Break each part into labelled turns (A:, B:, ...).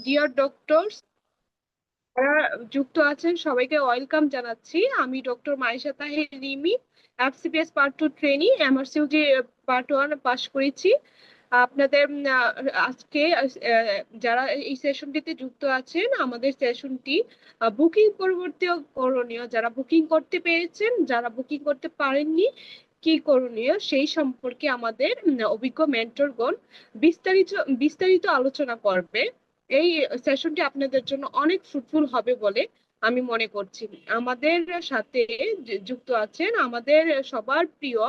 A: Deer doctors, যারা যুক্ত আছেন সবাইকে ওয়েলকাম জানাচ্ছি। আমি doctor Maisha Tahir Rimi, FCPS part 2 trainee, MRCUT part 1 pass করেছি। আপনাদের আজকে যারা এই সেশনটিতে যুক্ত আছেন, আমাদের সেশনটি বুকিং পরবর্তী করণীয়, যারা বুকিং করতে পেরেছেন, যারা বুকিং করতে পারেননি কি করণীয় সেই সম্পর্কে আমাদের অভিজ্ঞ মেন্টরগণ বিস্তারিত বিস্তারিত আলোচনা করবে। এই সেশনটি আপনাদের জন্য অনেক ফ্রুটফুল হবে বলে আমি মনে করছি। আমাদের সাথে যুক্ত আছেন আমাদের সবার প্রিয়,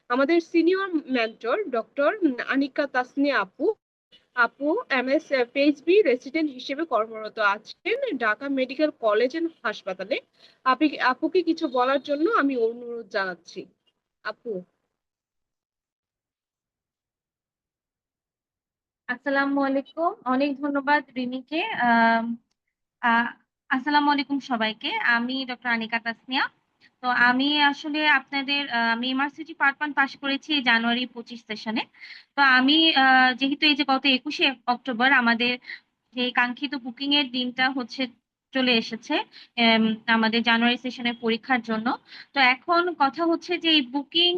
A: আমাদের senior mentor doctor Anika Tasnia আপু। আপু এমএস পিএইচডি রেসিডেন্ট হিসেবে কর্মরত আছেন ঢাকা মেডিকেল কলেজ এন্ড হাসপাতালে। আপুকে কিছু বলার জন্য আমি অনুরোধ জানাচ্ছি। আপু।
B: আসসালামু আলাইকুম। অনেক ধন্যবাদ রিমিকে। আহ, আসসালামু আলাইকুম সবাইকে। আমি ডক্টর আনিকা তাসনিয়া। তো আমি আসলে আপনাদের আমি ইউনিভার্সিটি পার্ট 1 পাশ করেছি এই জানুয়ারি 25 সেশনে। তো আমি যেহেতু এই যে গত 21শে অক্টোবর আমাদের যে কাঙ্ক্ষিত বুকিং এর দিনটা হচ্ছে চলে এসেছে আমাদের জানুয়ারি সেশনের পরীক্ষার জন্য। তো এখন কথা হচ্ছে যে এই বুকিং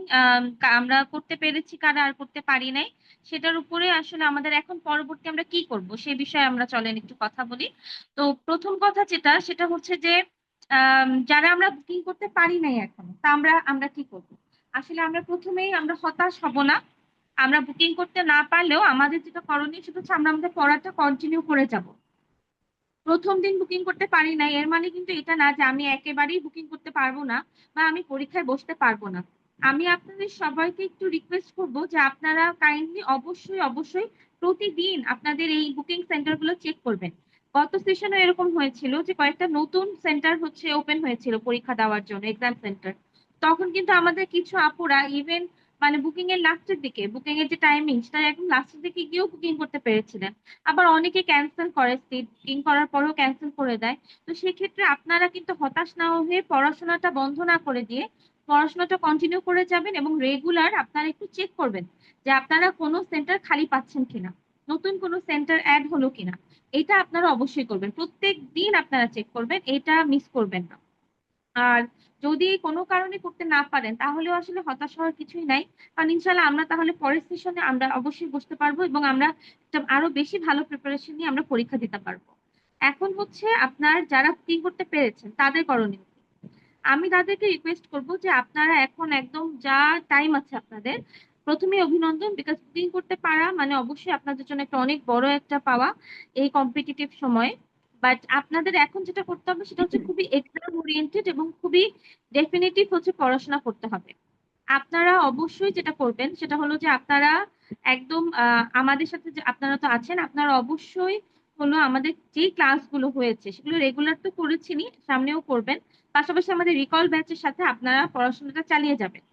B: আমরা করতে পেরেছি কারা আর করতে পারি নাই, সেটার উপরে আসলে আমাদের এখন পরবর্তী আমরা কি করব সে বিষয়ে আমরা চলেন একটু কথা বলি। তো প্রথম কথা যেটা সেটা হচ্ছে যে যারা আমরা বুকিং করতে পারি নাই এখন, তা আমরা কি করব? আসলে আমরা প্রথমেই আমরা হতাশ হব না। আমরা বুকিং করতে না পারলেও আমাদের যেটা করণীয় সেটা হচ্ছে আমরা আমাদের পড়াটা কন্টিনিউ করে যাব। প্রথম দিন বুকিং করতে পারি না এর মানে কিন্তু এটা না যে আমি একেবারেই বুকিং করতে পারবো না বা আমি পরীক্ষায় বসতে পারবো না। আমি আপনাদের সবাইকে একটু রিকোয়েস্ট করবো যে আপনারা কাইন্ডলি অবশ্যই অবশ্যই প্রতিদিন আপনাদের এই বুকিং সেন্টার গুলো চেক করবেন। গত সেশনে এরকম হয়েছিল যে কয়েকটা নতুন সেন্টার হচ্ছে ওপেন হয়েছিল পরীক্ষা দেওয়ার জন্য, এক্সাম সেন্টার। তখন কিন্তু আমাদের কিছু আপুরা ইভেন মানে বুকিং এর লাস্টের দিকে, বুকিং এর যে টাইমিং সেটা একদম লাস্টের দিকে গিয়েও বুকিং করতে পেরেছিলেন। আবার অনেকে ক্যান্সেল করে, সিট বুকিং করার পরেও ক্যান্সেল করে দেয়। তো সেক্ষেত্রে আপনারা কিন্তু হতাশ না হয়ে পড়াশোনাটা বন্ধ না করে দিয়ে পড়াশোনাটা কন্টিনিউ করে যাবেন এবং রেগুলার আপনারা একটু চেক করবেন যে আপনারা কোনো সেন্টার খালি পাচ্ছেন কিনা, নতুন কোনো সেন্টার অ্যাড হলো কিনা। এটা আপনারা অবশ্যই করবেন, প্রত্যেক দিন আপনারা চেক করবেন, এটা মিস করবেন না। আর যদি কোনো কারণে করতে না পারেন তাহলেও আসলে হতাশ হওয়ার কিছুই নাই, কারণ ইনশাল্লাহ আমরা তাহলে পরের সেশনে আমরা অবশ্যই বসতে পারবো এবং আমরা একটা আরো বেশি ভালো প্রিপারেশন নিয়ে আমরা পরীক্ষা দিতে পারবো। এখন হচ্ছে আপনার যারা বুকিং করতে পেরেছেন তাদের করণীয় কি? আমি তাদেরকে রিকোয়েস্ট করব যে আপনারা এখন একদম যা টাইম আছে আপনাদের, প্রথমে অভিনন্দন, বিকজ বুকিং করতে পারা মানে অবশ্যই আপনাদের জন্য একটা অনেক বড় একটা পাওয়া এই কম্পিটিটিভ সময়ে। বাট আপনাদের এখন যেটা করতে হবে সেটা হচ্ছে খুবই এক্সাম ওরিয়েন্টেড এবং খুবই ডেফিনেটিভ হচ্ছে পড়াশোনা করতে হবে। আপনারা অবশ্যই যেটা করবেন সেটা হলো যে আপনারা একদম আমাদের সাথে যে আপনারা তো আছেন, আপনারা অবশ্যই হলো আমাদের যে ক্লাসগুলো হয়েছে সেগুলো রেগুলার তো করেছেনই, সামনেও করবেন। পাশাপাশি আমাদের রিকল ব্যাচের সাথে আপনারা পড়াশোনাটা চালিয়ে যাবেন।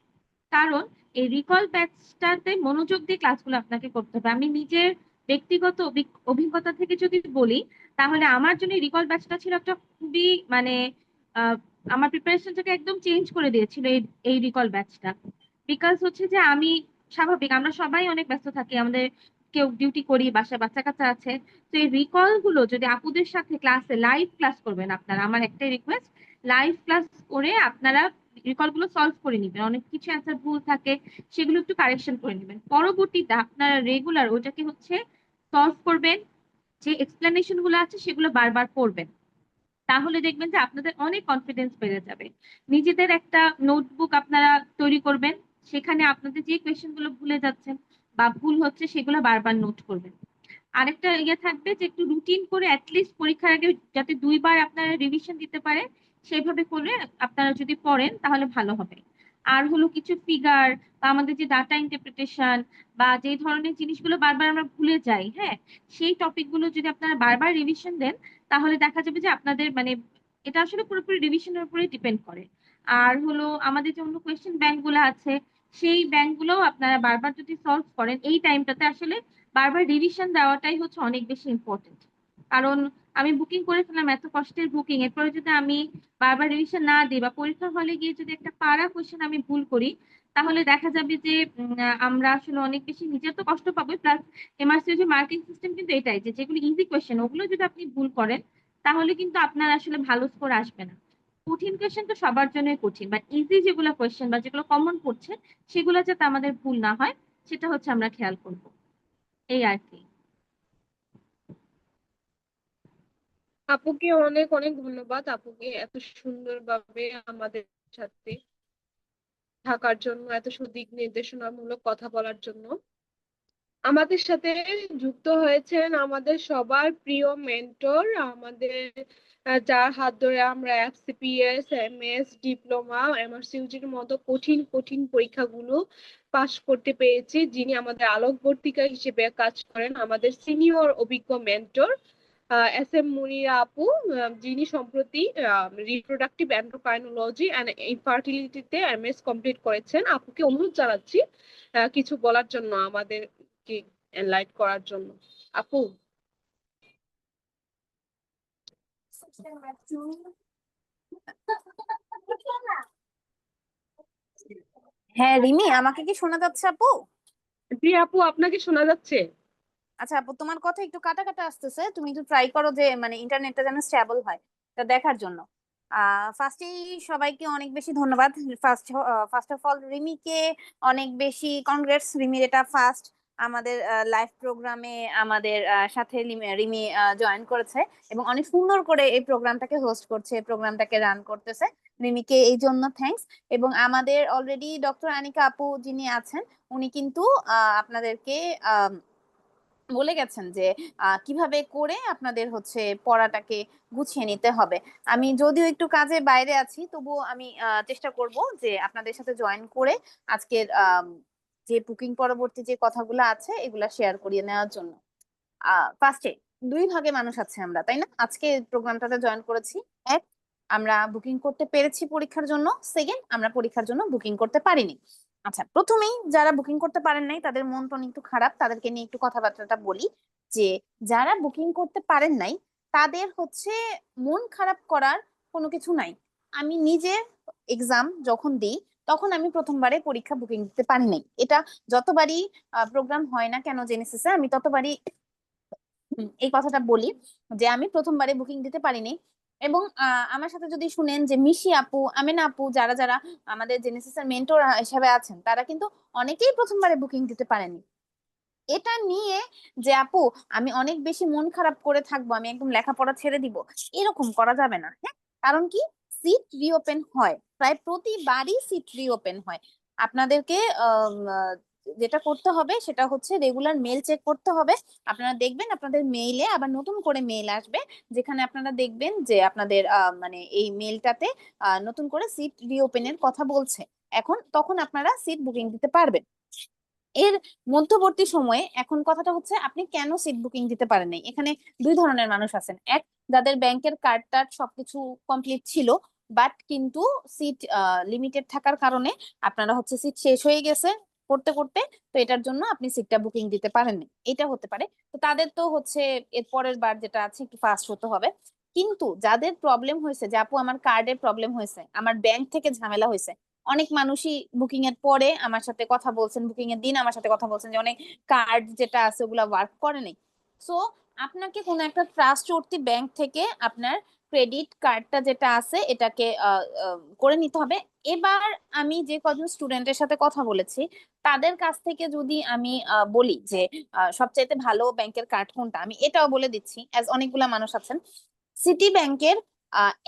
B: কারণ এই রিকল ব্যাচটাতে মনোযোগ দিয়ে ক্লাসগুলো আপনাকে করতে হবে। আমি নিজের ব্যক্তিগত অভিজ্ঞতা থেকে যদি বলি, তাহলে আমার জন্য রিকল ব্যাচটা ছিল একটা খুবই মানে আহ, আমার প্রিপারেশনটাকে একদম চেঞ্জ করে দিয়েছিল এই এই রিকল ব্যাচটা। বিকজ হচ্ছে যে আমি স্বাভাবিক আমরা সবাই অনেক ব্যস্ত থাকি, আমাদের কেউ ডিউটি করি, বাসায় বাচ্চা কাচ্চা আছে। তো এই রিকল গুলো যদি আপুদের সাথে ক্লাসে লাইভ ক্লাস করবেন আপনারা, আমার একটাই রিকোয়েস্ট, লাইভ ক্লাস করে আপনারা রিকল গুলো সলভ করে নিবেন। অনেক কিছু অ্যান্সার ভুল থাকে, সেগুলো একটু কারেকশন করে নেবেন। পরবর্তীতে আপনারা রেগুলার ওইটাকে হচ্ছে সলভ করবেন, যে এক্সপ্লেনেশন গুলো আছে সেগুলো বারবার পড়বেন। তাহলে দেখবেন যে আপনাদের অনেক কনফিডেন্স বেড়ে যাবে। নিজেদের একটা নোটবুক আপনারা তৈরি করবেন, সেখানে আপনাদের যে কোয়েশ্চেন গুলো ভুলে যাচ্ছেন বা ভুল হচ্ছে সেগুলো বারবার নোট করবেন। আরেকটা ইয়ে থাকবে যে একটু রুটিন করে অ্যাটলিস্ট পরীক্ষার আগে যাতে 2বার আপনারা রিভিশন দিতে পারে, সেইভাবে করে আপনারা যদি পড়েন তাহলে ভালো হবে। আর হলো কিছু ফিগার বা আমাদের যে ডাটা ইন্টারপ্রিটেশন বা যে ধরনের জিনিসগুলো বারবার আমরা ভুলে যাই, হ্যাঁ, সেই টপিকগুলো যদি আপনারা বারবার রিভিশন দেন তাহলে দেখা যাবে যে আপনাদের মানে এটা আসলে পুরোপুরি রিভিশনের উপরে ডিপেন্ড করে। আর হলো আমাদের যে অন্য কোয়েশ্চেন ব্যাংক গুলো আছে, সেই ব্যাংক গুলো আপনারা বারবার যদি সলভ করেন এই টাইমটাতে, আসলে বারবার রিভিশন দেওয়াটাই হচ্ছে অনেক বেশি ইম্পর্টেন্ট। কারণ আমি বুকিং করে ফেললাম এত কষ্টের বুকিং, এরপরে যদি আমি বারবার রিভিশন না দিই বা পরীক্ষার হলে গিয়ে যদি একটা পারা কোশ্চেন আমি ভুল করি, তাহলে দেখা যাবে যে আমরা আসলে অনেক বেশি নিজের তো কষ্ট পাবো, প্লাস এমআরসির যে মার্কিং সিস্টেম কিন্তু এটাই যে যেগুলো ইজি কোয়েশ্চেন ওগুলো যদি আপনি ভুল করেন তাহলে কিন্তু আপনার আসলে ভালো স্কোর আসবে না। কঠিন কোয়েশ্চেন তো সবার জন্যই কঠিন, বাট ইজি যেগুলো কোয়েশ্চেন বা যেগুলো কমন পড়ছে সেগুলো যাতে আমাদের ভুল না হয় সেটা হচ্ছে আমরা খেয়াল করব, এই আর কি।
A: আপুকে অনেক অনেক ধন্যবাদ, আপুকে এত সুন্দরভাবে আমাদের সাথে থাকার জন্য, এত সুদিক নির্দেশনামূলক কথা বলার জন্য। আমাদের সাথে যুক্ত হয়েছেন আমাদের সবার প্রিয় মেন্টর, আমাদের যার হাত ধরে আমরা এফসিপিএস, এমএস, ডিপ্লোমা, এমআরসিইউজির মতো কঠিন কঠিন পরীক্ষাগুলো পাশ করতে পেরেছি, যিনি আমাদের আলোকবর্তিকা হিসেবে কাজ করেন, আমাদের সিনিয়র অভিজ্ঞ মেন্টর এস এম মুনিরা আপু, যিনি সম্প্রতি রিপ্রোডাক্টিভ এন্ডোক্রাইনোলজি অ্যান্ড ইনফার্টিলিটিতে এমএস কমপ্লিট করেছেন। আপুকে অনুরোধ জানাচ্ছি কিছু বলার জন্য, আমাদেরকে এনলাইট করার জন্য। আপু।
C: হ্যাঁ রিমি, আমাকে কি শোনা যাচ্ছে আপু?
A: জি আপু, আপনাকে শোনা যাচ্ছে।
C: আচ্ছা আপু, তোমার কথা একটু কাটা কাটা আসতেছে, তুমি একটু ট্রাই করো যে মানে ইন্টারনেটটা যেন স্টেবল হয়, তা দেখার জন্য। ফার্স্টেই সবাইকে অনেক বেশি ধন্যবাদ। ফার্স্ট অফ অল রিমিকে অনেক বেশি কনগ্রেটস। রিমির এটা ফার্স্ট আমাদের লাইভ প্রোগ্রামে আমাদের সাথে রিমি জয়েন করেছে এবং অনেক সুন্দর করে এই প্রোগ্রামটাকে হোস্ট করছে, প্রোগ্রামটাকে রান করতেছে। রিমিকে এই জন্য থ্যাঙ্কস। এবং আমাদের অলরেডি ডক্টর আনিকা আপু যিনি আছেন, উনি কিন্তু আপনাদেরকে বলে গেছেন যে কিভাবে করে আপনাদের হচ্ছে পড়াটাকে গুছিয়ে নিতে হবে। আমি যদিও একটু কাজে বাইরে আছি, তবুও আমি চেষ্টা করব যে আপনাদের সাথে জয়েন করে আজকের যে বুকিং পরবর্তী যে কথাগুলো আছে এগুলা শেয়ার করিয়ে নেওয়ার জন্য। ফার্স্টে দুই ভাগে মানুষ আছে আমরা, তাই না? আজকে প্রোগ্রামটাতে জয়েন করেছি। এক, আমরা বুকিং করতে পেরেছি পরীক্ষার জন্য। সেকেন্ড, আমরা পরীক্ষার জন্য বুকিং করতে পারিনি। আচ্ছা, প্রথমেই যারা বুকিং করতে পারেন নাই তাদের মন টন একটু খারাপ, তাদেরকে নিয়ে একটু কথাবার্তাটা বলি। যে যারা বুকিং করতে পারেন নাই তাদের হচ্ছে মন খারাপ করার কোনো কিছু নাই। আমি নিজে এক্সাম যখন দিই তখন আমি প্রথমবারে পরীক্ষা বুকিং দিতে পারি নাই। এটা যতবারই প্রোগ্রাম হয় না কেন জেনেসিসে, আমি ততবারই এই কথাটা বলি যে আমি প্রথমবারে বুকিং দিতে পারিনি। এবং আমার সাথে যদি শুনেন যে মিশি আপু, আমেনা আপু, যারা যারা আমাদের জেনেসিস এর মেন্টর হিসেবে আছেন, তারা কিন্তু অনেকেই প্রথমবারে বুকিং দিতে পারেনি। এটা নিয়ে যে আপু আমি অনেক বেশি মন খারাপ করে থাকবো, আমি একদম লেখাপড়া ছেড়ে দিব, এরকম করা যাবে না। হ্যাঁ, কারণ কি, সিট রিওপেন হয়, প্রায় প্রতিবারই সিট রিওপেন হয়। আপনাদেরকে যেটা করতে হবে সেটা হচ্ছে রেগুলার মেল চেক করতে হবে। আপনারা দেখবেন আপনাদের মেইলে আবার নতুন করে মেইল আসবে, যেখানে আপনারা দেখবেন যে আপনাদের মানে এই মেইলটাতে নতুন করে সিট রিওপেনের কথা বলছে। এখন তখন আপনারা সিট বুকিং দিতে পারবেন। এর মধ্যবর্তী সময়ে এখন কথাটা হচ্ছে আপনি কেন সিট বুকিং দিতে পারেন নাই। এখানে দুই ধরনের মানুষ আছেন। এক, যাদের ব্যাংকের কার্ড টার্ড সবকিছু কমপ্লিট ছিল, বাট কিন্তু সিট লিমিটেড থাকার কারণে আপনারা হচ্ছে সিট শেষ হয়ে গেছে করতে করতে, তো এটার জন্য আপনি সিটটা বুকিং দিতে পারেননি। এটা হতে পারে। তো তাদের তো হচ্ছে এর পরের বার যেটা আছে একটু ফাস্ট হতে হবে। কিন্তু যাদের প্রবলেম হয়েছে যে আপু আমার কার্ডের প্রবলেম হয়েছে, আমার ব্যাংক থেকে ঝামেলা হয়েছে, অনেক মানুষই বুকিং এর পরে আমার সাথে কথা বলছেন, বুকিং এর দিন আমার সাথে কথা বলছেন যে অনেক কার্ড যেটা আছে ওগুলা ওয়ার্ক করে নাই। সো আপনাকে কোনো একটা ট্রাস্টওর্থি ব্যাংক থেকে আপনার ক্রেডিট কার্ডটা যেটা আছে এটাকে করে নিতে হবে। এবার আমি যে কজন স্টুডেন্টের সাথে কথা বলেছি তাদের কাছ থেকে যদি আমি বলি যে সবচাইতে ভালো ব্যাংকের কার্ড কোনটা, আমি এটাও বলে দিচ্ছি, অ্যাজ অনেকগুলা মানুষ আছেন। সিটি ব্যাংকের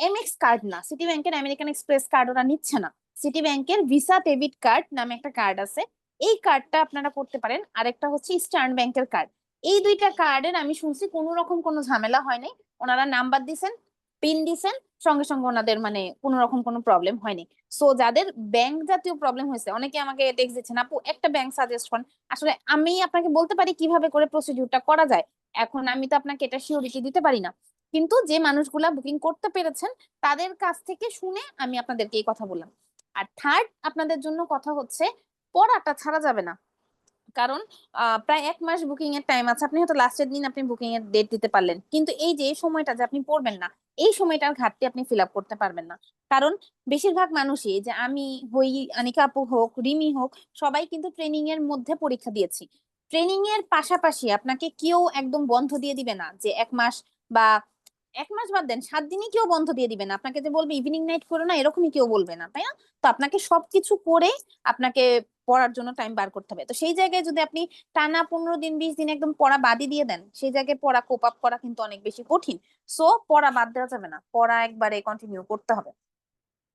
C: এমএক্স কার্ড না, সিটি ব্যাংকের আমেরিকান এক্সপ্রেস কার্ড ওরা নিচ্ছে না। সিটি ব্যাংকের ভিসা ডেবিট কার্ড নামে একটা কার্ড আছে, এই কার্ডটা আপনারা করতে পারেন। আরেকটা হচ্ছে ইস্টার্ন ব্যাংকের কার্ড। এই দুইটা কার্ডের আমি শুনছি কোনো রকম কোনো ঝামেলা হয় নাই, ওনারা নাম্বার দিছেন, পিন দিছেন, সঙ্গে সঙ্গে ওনাদের মানে কোনো রকম কোনো প্রবলেম হয়নি। সো যাদের ব্যাংক জাতীয় প্রবলেম হয়েছে, অনেকে আমাকে টেক্সট দিচ্ছেন আপু একটা ব্যাংক সাজেস্ট করেন। আসলে আমি আপনাকে বলতে পারি কিভাবে করে প্রসিডিউরটা করা যায়, এখন আমি তো আপনাকে এটা সিওরিটি দিতে পারি না। কিন্তু যে মানুষগুলা বুকিং করতে পেরেছেন তাদের কাছ থেকে শুনে আমি আপনাদেরকে এই কথা বললাম। আর থার্ড, আপনাদের জন্য কথা হচ্ছে পড়াটা ছাড়া যাবে না। কারণ প্রায় 1 মাস বুকিং এর টাইম আছে, আপনি হয়তো লাস্টের দিন আপনি বুকিং এর ডেট দিতে পারলেন, কিন্তু এই যে এই সময়টা যে আপনি পড়বেন না, এই সময়টার ঘাটতি আপনি ফিল আপ করতে পারবেন না। কারণ বেশিরভাগ মানুষই, যে আমি হই, আনিকা আপু হোক, রিমি হোক, সবাই কিন্তু ট্রেনিং এর মধ্যে পরীক্ষা দিয়েছি। ট্রেনিং এর পাশাপাশি আপনাকে কেউ একদম বন্ধ দিয়ে দিবে না যে 1 মাস, বা 1 মাস বাদ দেন, 7 দিনই কেউ বন্ধ দিয়ে দিবে না আপনাকে, যে বলবে ইভিনিং নাইট করো না, এরকমই কেউ বলবে না, তাই না? তো আপনাকে সবকিছু করে আপনাকে পড়ার জন্য টাইম বার করতে হবে। তো সেই জায়গায় যদি আপনি টানা 15 দিন 20 দিন একদম পড়া বাদই দিয়ে দেন, সেই জায়গায় পড়া কোপ আপ করা কিন্তু অনেক বেশি কঠিন। সো পড়া বাদ দেওয়া যাবে না, পড়া একবারে কন্টিনিউ করতে হবে।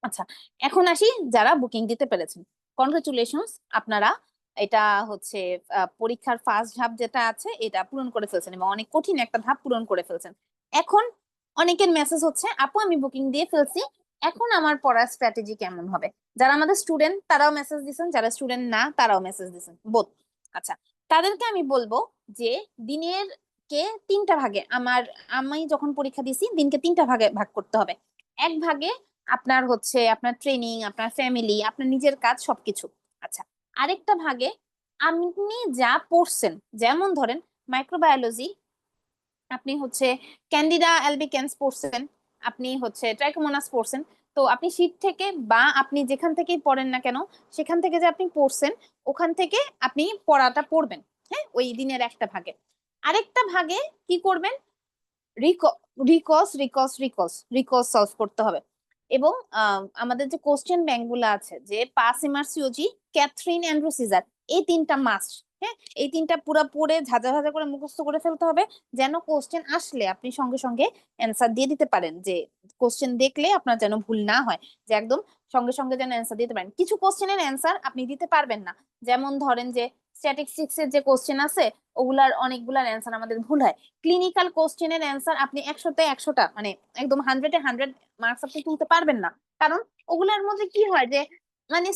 C: আচ্ছা, এখন আসি যারা বুকিং দিতে পেরেছেন, কনগ্রাচুলেশনস, আপনারা এটা হচ্ছে পরীক্ষার ফার্স্ট ধাপ যেটা আছে এটা পূরণ করে ফেলছেন, এবং অনেক কঠিন একটা ধাপ পূরণ করে ফেলছেন। এখন অনেকের মেসেজ হচ্ছে, আপু আমি বুকিং দিয়ে ফেলছি, এখন আমার পড়ার স্ট্র্যাটেজি কেমন হবে? যারা আমাদের স্টুডেন্ট তারাও মেসেজ দিচ্ছেন, যারা স্টুডেন্ট না তারাও মেসেজ দিচ্ছেন, বোথ। আচ্ছা, তাদেরকে আমি বলবো যে দিনের কে 3টা ভাগে, আমি যখন পরীক্ষা দিছি দিনকে 3টা ভাগে ভাগ করতে হবে। এক ভাগে আপনার হচ্ছে আপনার ট্রেনিং, আপনার ফ্যামিলি, আপনার নিজের কাজ সবকিছু। আচ্ছা, আরেকটা ভাগে আপনি যা পড়ছেন, যেমন ধরেন মাইক্রোবায়োলজি, আপনি হচ্ছে ক্যান্ডিডা অ্যালবিকেন্স পড়ছেন, আপনি হচ্ছে ট্রাইকোমোনাস পড়ছেন, তো আপনি শীট থেকে বা আপনি যেখান থেকেই পড়েন না কেন, সেখান থেকে যে আপনি পড়ছেন ওখান থেকে আপনি পড়াটা পড়বেন। হ্যাঁ, ওই দিনের একটা ভাগে। আরেকটা ভাগে কি করবেন? রিকস রিকস রিকস রিকস সলভ করতে হবে। এবং আমাদের যে কোশ্চেন ব্যাংক গুলো আছে, যে pass MRCOG, Catherine Andrew Caesar, এই 3টা মাস্ট। হ্যাঁ, এই 3টা পুরো পড়ে ঝাঁঝা ঝাঁঝা করে মুখস্থ করে ফেলতে হবে, যেন কোশ্চেন আসলে আপনি সঙ্গে সঙ্গে অ্যান্সার দিয়ে দিতে পারেন, যে কোশ্চেন দেখলে আপনার যেন ভুল না হয়, যে একদম সঙ্গে সঙ্গে যেন অ্যান্সার দিতে পারেন। কিছু কোশ্চেনের অ্যান্সার আপনি দিতে পারবেন না, যেমন ধরেন যে স্ট্যাটিস্টিক্স এর যে কোশ্চেন আছে ওগুলার অনেকগুলার অ্যান্সার আমাদের ভুল হয়। ক্লিনিক্যাল কোশ্চেনের অ্যান্সার আপনি 100তে 100টা, মানে একদম 100-এ 100 মার্কস আপনি তুলতে পারবেন না, কারণ ওগুলার মধ্যে কি হয় যে, মানে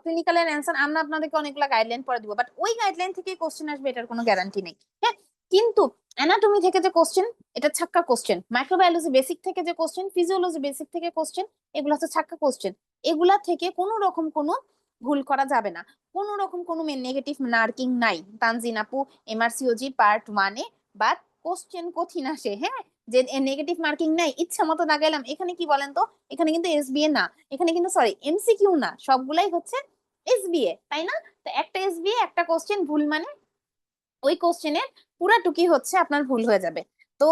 C: ক্লিনিক্যালের অ্যান্সার আমরা আপনাদেরকে অনেকগুলো গাইডলাইন পরে দিব, বাট ওই গাইডলাইন থেকে কোশ্চেন আসবে এটার কোনো গ্যারান্টি নেই। হ্যাঁ, কিন্তু অ্যানাটমি থেকে যে কোশ্চেন, এটা ছাক্কা কোশ্চেন। মাইক্রোবায়োলজি বেসিক থেকে যে কোশ্চেন, ফিজিওলজি বেসিক থেকে কোশ্চেন, এগুলো হচ্ছে ছাক্কা কোশ্চেন। এগুলা থেকে কোনো রকম কোনো ভুল করা যাবে না, কোনো রকম কোনো নেগেটিভ মার্কিং নাই। তানজিন আপু এমআরসিওজি পার্ট 1-এ বা কোশ্চেন কঠিন আসে, হ্যাঁ, যে নেগেটিভ মার্কিং নাই, ইচ্ছা মতো দাগাইলাম, এখানে কি বলেন তো, এখানে কিন্তু এসবিএ না, এখানে কিন্তু সরি এমসিকিউ না, সবগুলাই হচ্ছে এসবিএ, তাই না? তো একটা এসবিএ একটা কোশ্চেন ভুল মানে ওই কোশ্চেনের পুরাটুকি হচ্ছে আপনার ভুল হয়ে যাবে। তো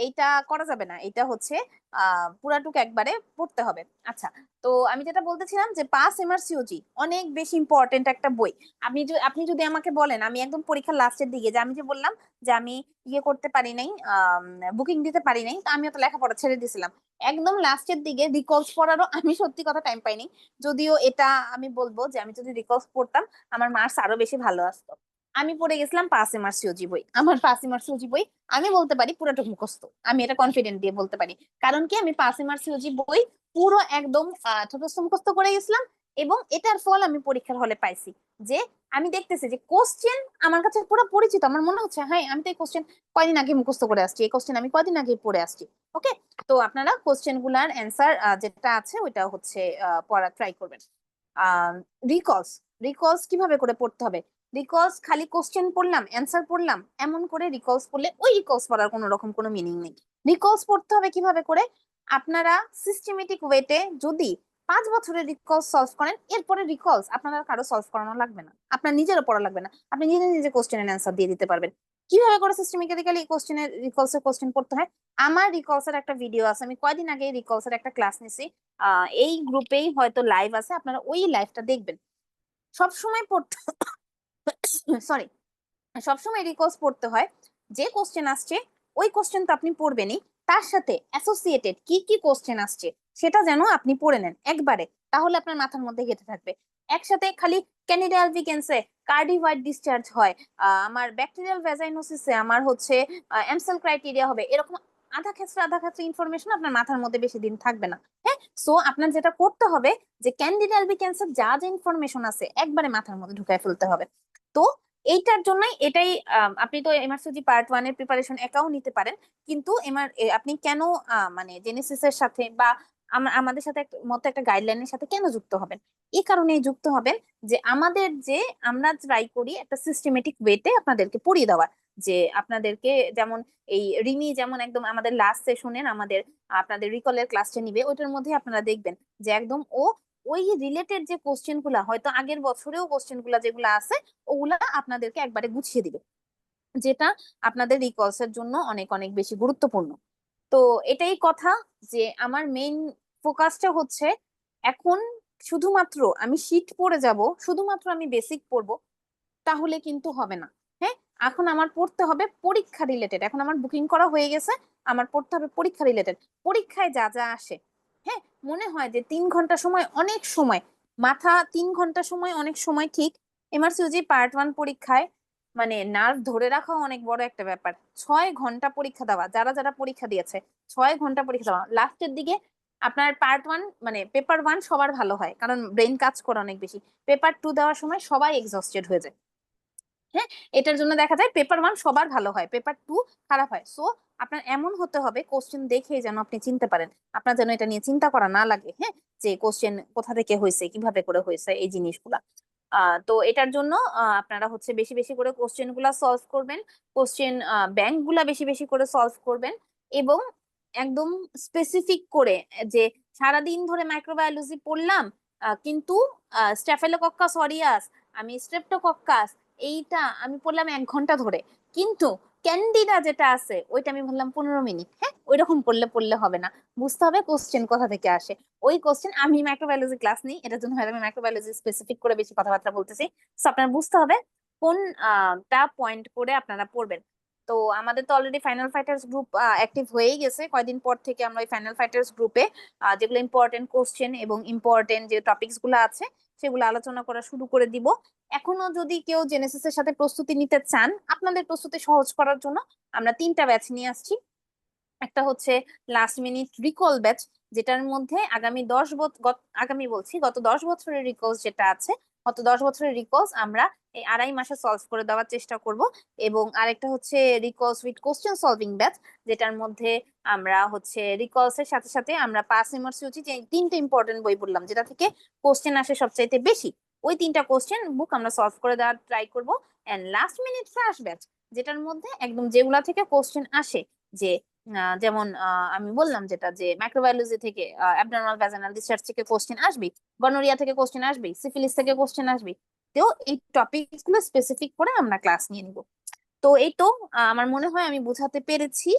C: এইটা করা যাবে না, এটা হচ্ছে পুরাটুক একবারে পড়তে হবে। আচ্ছা, তো আমি যেটা বলতেছিলাম যে পাস এমআরসিওজি অনেক বেশি ইম্পর্টেন্ট একটা বই। আপনি যদি আমাকে বলেন, আমি একদম পরীক্ষার লাস্টের দিকে, যে আমি যে বললাম যে আমি ইয়ে করতে পারি নাই, বুকিং দিতে পারি নাই, তো আমি তো লেখাপড়া ছেড়ে দিয়েছিলাম, একদম লাস্টের দিকে রিকলস পড়ারও আমি সত্যি কথা টাইম পাইনি। যদিও এটা আমি বলবো যে আমি যদি রিকলস পড়তাম আমার মার্কস আরো বেশি ভালো আসতো। আমি পড়ে গেছিলাম পাস এমআরসিওজি বই, আমার পাস এমআরসিওজি বই আমি বলতে পারি পুরোটুকু মুখস্থ, আমি এটা কনফিডেন্ট দিয়ে বলতে পারি। কারণ কি, আমি পাস এমআরসিওজি বই পুরো একদম ঠোঁটস্থ মুখস্থ করে গেছিলাম, এবং এটার ফল আমি পরীক্ষার হলে পাইছি, যে আমি দেখতেছি যে কোশ্চেন আমার কাছে পুরো পরিচিত, আমার মনে হচ্ছে হ্যাঁ আমি তো এই কোশ্চেন কয়দিন আগে মুখস্থ করে আসছি, এই কোশ্চেন আমি কয়দিন আগে পড়ে আসছি। ওকে, তো আপনারা কোশ্চেন গুলার অ্যান্সার যেটা আছে ওইটা হচ্ছে পড়া ট্রাই করবেন। রিকলস, রিকলস কিভাবে করে পড়তে হবে? রিকলস খালি কোশ্চেন পড়লাম অ্যান্সার পড়লাম এমন করে রিকলস পড়লে ওই রিকলস পড়ার কোনো রকম কোনো মিনিং নেই। রিকলস পড়তে হবে কিভাবে করে? আপনারা সিস্টেমেটিক ওয়েতে যদি 5 বছরের রিকলস সলভ করেন, এরপরে রিকলস আপনারা কারো সলভ করানো লাগবে না, আপনার নিজেরও পড়া লাগবে না, আপনি নিজে নিজে কোশ্চেনের অ্যান্সার দিয়ে দিতে পারবেন। কিভাবে করে সিস্টেমেটিক্যালি কোশ্চেনের রিকলসের কোশ্চেন পড়তে হয়, আমার রিকলসের একটা ভিডিও আছে, আমি কয়দিন আগে রিকলসের একটা ক্লাস নিছি, এই গ্রুপেই হয়তো লাইভ আছে, আপনারা ওই লাইভটা দেখবেন। সবসময় পড়তে সরি সবসময় রিকোয়েস্ট পড়তে হয়, যে কোশ্চেন আসছে ওই কোশ্চেন তো আপনি পড়বেনই, তার সাথে অ্যাসোসিয়েটেড কি কি কোশ্চেন আসছে সেটা যেন আপনি পড়ে নেন একবারে, তাহলে আপনার মাথার মধ্যে গেঁথে থাকবে। একসাথে খালি ক্যান্ডিডা আলবিকেন্সে কার্ডিওয়াইড ডিসচার্জ হয়, আমার ব্যাকটেরিয়াল ভ্যাজাইনোসিসে আমার হচ্ছে এমসেল ক্রাইটেরিয়া হবে, এরকম আধা ক্ষেত্রে ইনফরমেশন আপনার মাথার মধ্যে বেশি দিন থাকবে না। হ্যাঁ, সো আপনার যেটা করতে হবে যে ক্যান্ডিডা আলবিকেন্সের যা যা ইনফরমেশন আছে একবারে মাথার মধ্যে ঢুকায় ফেলতে হবে। তো এইটার জন্যই এটাই, আপনি তো এমআরসিজি পার্ট 1 এর প্রিপারেশন একাও নিতে পারেন, কিন্তু আপনি কেন মানে জেনেসিস এর সাথে বা আমাদের সাথে মতো একটা গাইডলাইনের সাথে কেন যুক্ত হবেন? এই কারণেই যুক্ত হবেন যে আমাদের যে আমরা ট্রাই করি একটা সিস্টেমেটিক ওয়েতে আপনাদেরকে পড়িয়ে দেওয়ার, যে আপনাদেরকে যেমন এই রিমি যেমন একদম আমাদের লাস্ট সেশনের আমাদের আপনাদের রিকলের ক্লাসটা নিবে, ওইটার মধ্যে আপনারা দেখবেন যে একদম ও ওই রিলেটেড যে কোশ্চেন গুলা হয়তো আগের বছরেও কোশ্চেন গুলা যেগুলো আছে ওগুলা আপনাদেরকে একবারে গুছিয়ে দিবে, যেটা আপনাদের রিকলস এর জন্য অনেক অনেক বেশি গুরুত্বপূর্ণ। তো এটাই কথা, যে আমার মেইন ফোকাসটা হচ্ছে এখন শুধুমাত্র আমি শীট পড়ে যাব, শুধুমাত্র আমি বেসিক পড়বো তাহলে কিন্তু হবে না। হ্যাঁ, এখন আমার পড়তে হবে পরীক্ষা রিলেটেড, এখন আমার বুকিং করা হয়ে গেছে, আমার পড়তে হবে পরীক্ষা রিলেটেড, পরীক্ষায় যা যা আসে। হ্যাঁ, মনে হয় যে 3 ঘন্টা সময় অনেক সময়, মাথা 3 ঘন্টা সময় অনেক সময় ঠিক। এমআরসিইউজি পার্ট 1 পরীক্ষায় মানে নার্ভ ধরে রাখা অনেক বড় একটা ব্যাপার। 6 ঘন্টা পরীক্ষা দেওয়া, যারা যারা পরীক্ষা দিয়েছে 6 ঘন্টা পরীক্ষা দেওয়া, লাস্টের দিকে আপনার পার্ট 1 মানে পেপার 1 সবার ভালো হয় কারণ ব্রেন কাজ করে অনেক বেশি, পেপার 2 দেওয়ার সময় সবাই এক্সস্টেড হয়ে যায়। হ্যাঁ, এটার জন্য দেখা যায় পেপার 1 সবার ভালো হয়, পেপার 2 খারাপ হয়। সো আপনার এমন হতে হবে কোশ্চেন দেখে যেন আপনি চিনতে পারেন, আপনার যেন এটা নিয়ে চিন্তা করা না লাগে। হ্যাঁ, যে কোশ্চেন কোথা থেকে হয়েছে, কিভাবে করে হয়েছে, এই জিনিসগুলা। তো এটার জন্য আপনারা হচ্ছে বেশি বেশি করে কোশ্চেন গুলা সলভ করবেন, কোশ্চেন ব্যাংক গুলা বেশি বেশি করে সলভ করবেন, এবং একদম স্পেসিফিক করে যে সারাদিন ধরে মাইক্রোবায়োলজি পড়লাম, কিন্তু স্ট্যাফিলোকক্কাস অরিয়াস, আমি স্ট্রেপ্টোকক্কাস এইটা আমি পড়লাম 1 ঘন্টা ধরে, কিন্তু ক্যান্ডিডা যেটা আছে ওইটা আমি বললাম 15 মিনিট। হ্যাঁ, ওইরকম পড়লে পড়লে হবে না, বুঝতে হবে কোশ্চেন কোথা থেকে আসে। ওই কোশ্চেন, আমি মাইক্রোবায়োলজি ক্লাস নিই এটার জন্য হয়তো আমি মাইক্রোবায়োলজি স্পেসিফিক করে বেশি কথাবার্তা বলতেছি। তো আপনার বুঝতে হবে কোন টা পয়েন্ট করে আপনারা পড়বেন। তো আমাদের তো already final fighters group active হয়েই গেছে, কয়দিন পর থেকে আমরা ওই ফাইনাল ফাইটার্স গ্রুপে যেগুলো ইম্পর্টেন্ট কোশ্চেন এবং ইম্পর্টেন্ট যে টপিকস গুলো আছে সেগুলো আলোচনা করা শুরু করে দিব। এখনো যদি কেউ জেনেসিস এর সাথে প্রস্তুতি নিতে চান, আপনাদের প্রস্তুতি সহজ করার জন্য আমরা 3টা ব্যাচ নিয়ে আসছি। একটা হচ্ছে লাস্ট মিনিট রিকল ব্যাচ, যেটার মধ্যে আগামী 10 বছর, আগামী বলছি গত 10 বছরের রিকলস যেটা আছে, গত 10 বছরের রিকলস আমরা এই 2.5 মাসে সলভ করে দেওয়ার চেষ্টা করব। এবং আরেকটা হচ্ছে recalls with question solving batch, যেটার মধ্যে আমরা হচ্ছে রিকলস এর সাথে সাথে আমরা পাস এমআরসিইউজি যে 3টে ইম্পর্টেন্ট বই বললাম যেটা থেকে কোশ্চেন আসে সবচাইতে বেশি, ওই 3টা কোশ্চেন বুক আমরা সলভ করে দেওয়ার ট্রাই করব। And last minute flash batch, যেটার মধ্যে একদম যেগুলা থেকে কোশ্চেন আসে, যে যেমন আমি বললাম যেটা যে মাইক্রোবায়োলজি থেকে অ্যাবনর্মাল ভ্যাজানাল ডিসচার্জ থেকে কোশ্চেন আসবে, গনোরিয়া থেকে কোশ্চেন আসবে, সিফিলিস থেকে কোশ্চেন আসবে। তো এই টপিকস গুলো স্পেসিফিক করে আমরা ক্লাস নিয়ে নিব। তো এই তো আমার মনে হয় আমি বোঝাতে পেরেছি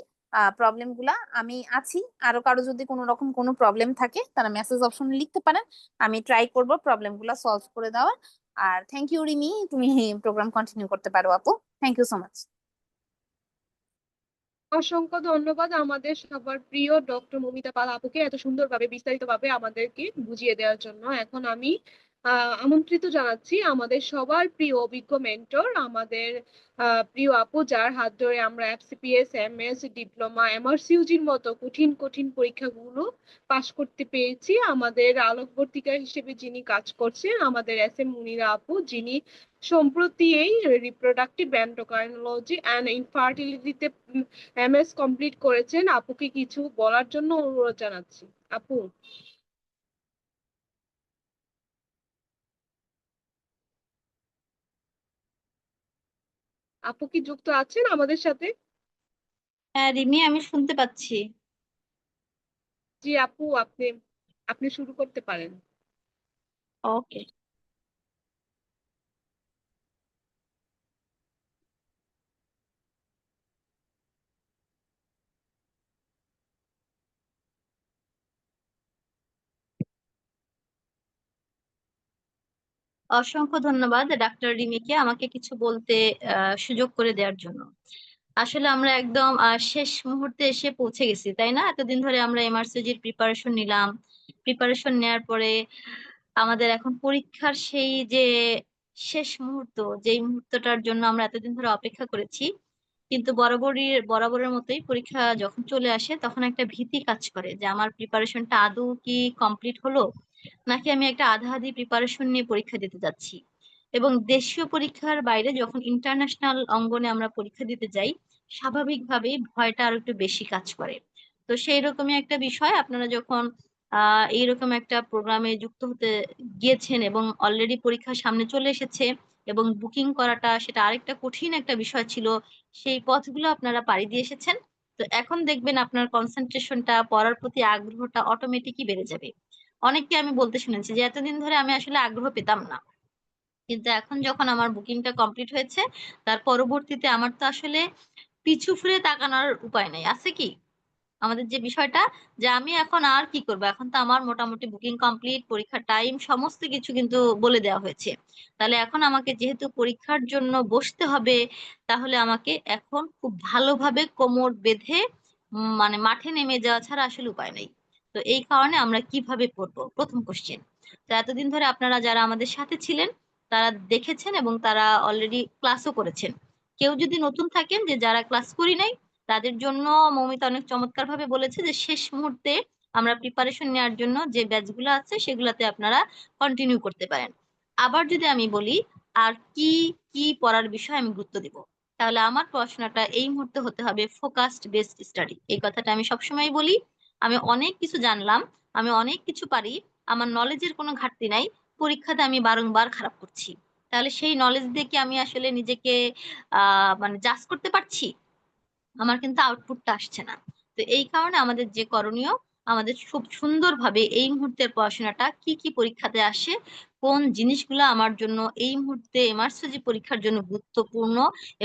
C: প্রবলেম গুলা। আমি আছি, আরো কারো যদি কোনো রকম কোনো প্রবলেম থাকে তারা মেসেজ অপশনে লিখতে পারেন, আমি ট্রাই করব প্রবলেম গুলা সলভ করে দেওয়ার। আর থ্যাংক ইউ রিমি, তুমি প্রোগ্রাম কন্টিনিউ করতে পারো আপু। Thank you so much.
A: অসংখ্য ধন্যবাদ আমাদের সবার প্রিয় ডক্টর মমিতা পাল আপুকে এত সুন্দরভাবে বিস্তারিতভাবে আমাদেরকে বুঝিয়ে দেওয়ার জন্য। এখন আমি আমন্ত্রিত জানাচ্ছি আমাদের সবার প্রিয় অভিজ্ঞ মেন্টর, আমাদের প্রিয় আপু, যার হাত ধরে আমরা এফসিপিএস, এমএস, ডিপ্লোমা, এমআরসিইউজির মতো কঠিন কঠিন পরীক্ষাগুলো পাশ করতে পেরেছি। আমাদের আলোকবর্তিকা হিসেবে যিনি কাজ করছেন, আমাদের এস এম মুনিরা আপু, যিনি সম্প্রতি এই রিপ্রোডাক্টিভ এন্ডোক্রাইনোলজি অ্যান্ড ইনফার্টিলিটিতে এমএস কমপ্লিট করেছেন। আপুকে কিছু বলার জন্য অনুরোধ জানাচ্ছি। আপু। আপু কি যুক্ত আছেন আমাদের সাথে?
D: হ্যাঁ রিমি, আমি শুনতে পাচ্ছি।
A: জি আপু, আপনি আপনি শুরু করতে পারেন।
D: ওকে। অসংখ্য ধন্যবাদ ডাক্তার রিমিকে আমাকে কিছু বলতে সুযোগ করে দেওয়ার জন্য। আসলে আমরা একদম শেষ মুহূর্তে এসে পৌঁছে গেছি, তাই না? এতদিন ধরে আমরা এমআরসিজির প্রিপারেশন নিলাম, প্রিপারেশন নেওয়ার পরে আমাদের এখন পরীক্ষার সেই যে শেষ মুহূর্ত, যেই মুহূর্তটার জন্য আমরা এতদিন ধরে অপেক্ষা করেছি, কিন্তু বরাবরের মতোই পরীক্ষা যখন চলে আসে তখন একটা ভীতি কাজ করে যে আমার প্রিপারেশনটা আদৌ কি কমপ্লিট হলো, নাকি আমি একটা আধা আধি প্রিপারেশন নিয়ে পরীক্ষা দিতে যাচ্ছি। এবং দেশীয় পরীক্ষার বাইরে যখন ইন্টারন্যাশনাল অঙ্গনে আমরা পরীক্ষা দিতে যাই, স্বাভাবিকভাবেই ভয়টা আরো একটু বেশি কাজ করে। তো সেই রকমই একটা বিষয়, আপনারা যখন এইরকম একটা প্রোগ্রামে যুক্ত হতে গিয়েছেন এবং অলরেডি পরীক্ষা সামনে চলে এসেছে এবং বুকিং করাটা সেটা আরেকটা কঠিন একটা বিষয় ছিল, সেই পথগুলো আপনারা পাড়ি দিয়ে এসেছেন। তো এখন দেখবেন আপনার কনসেন্ট্রেশনটা, পড়ার প্রতি আগ্রহটা অটোমেটিকই বেড়ে যাবে। অনেককে আমি বলতে শুনেছি যে এতদিন ধরে আমি আসলে আগ্রহ পেতাম না, কিন্তু এখন যখন আমার বুকিংটা কমপ্লিট হয়েছে তার পরবর্তীতে আমার তো আসলে পিছু ফিরে তাকানোর উপায় নেই, আছে কি? আমাদের যে বিষয়টা যে আমি এখন আর কি করবো, এখন তো আমার মোটামুটি বুকিং কমপ্লিট, পরীক্ষার টাইম সমস্ত কিছু কিন্তু বলে দেওয়া হয়েছে। তাহলে এখন আমাকে যেহেতু পরীক্ষার জন্য বসতে হবে, তাহলে আমাকে এখন খুব ভালোভাবে কোমর বেঁধে মানে মাঠে নেমে যাওয়া ছাড়া আসলে উপায় নেই। তো এই কারণে আমরা কিভাবে পড়বো, প্রথম কোশ্চেন। তো এতদিন ধরে আপনারা যারা আমাদের সাথে ছিলেন তারা দেখেছেন এবং তারা অলরেডি ক্লাসও করেছেন। কেউ যদি নতুন থাকেন, যে যারা ক্লাস করি নাই, তাদের জন্য মৌমিতা অনেক চমৎকার ভাবে বলেছে যে শেষ মুহূর্তে আমরা প্রিপারেশন নেওয়ার জন্য যে ব্যাচগুলো আছে সেগুলাতে আপনারা কন্টিনিউ করতে পারেন। আবার যদি আমি বলি আর কি কি পড়ার বিষয়ে আমি গুরুত্ব দিব, তাহলে আমার পড়াশোনাটা এই মুহূর্তে হতে হবে ফোকাসড বেসড স্টাডি। এই কথাটা আমি সবসময় বলি। আমি অনেক কিছু জানলাম, আমি অনেক কিছু পারি, আমার নলেজের কোনো ঘাটতি নাই, পরীক্ষাতে আমি বারংবার খারাপ করছি, তাহলে সেই নলেজ দিয়ে কি আমি আসলে নিজেকে মানে জাজ করতে পারছি? আমার কিন্তু আউটপুটটা আসছে না। তো এই কারণে আমাদের যে করণীয়, আমাদের খুব সুন্দরভাবে এই মুহূর্তের পড়াশোনাটা কি কি পরীক্ষাতে আসে, কোন জিনিসগুলো আমার জন্য এই মুহূর্তে এমআরসিজি পরীক্ষার জন্য গুরুত্বপূর্ণ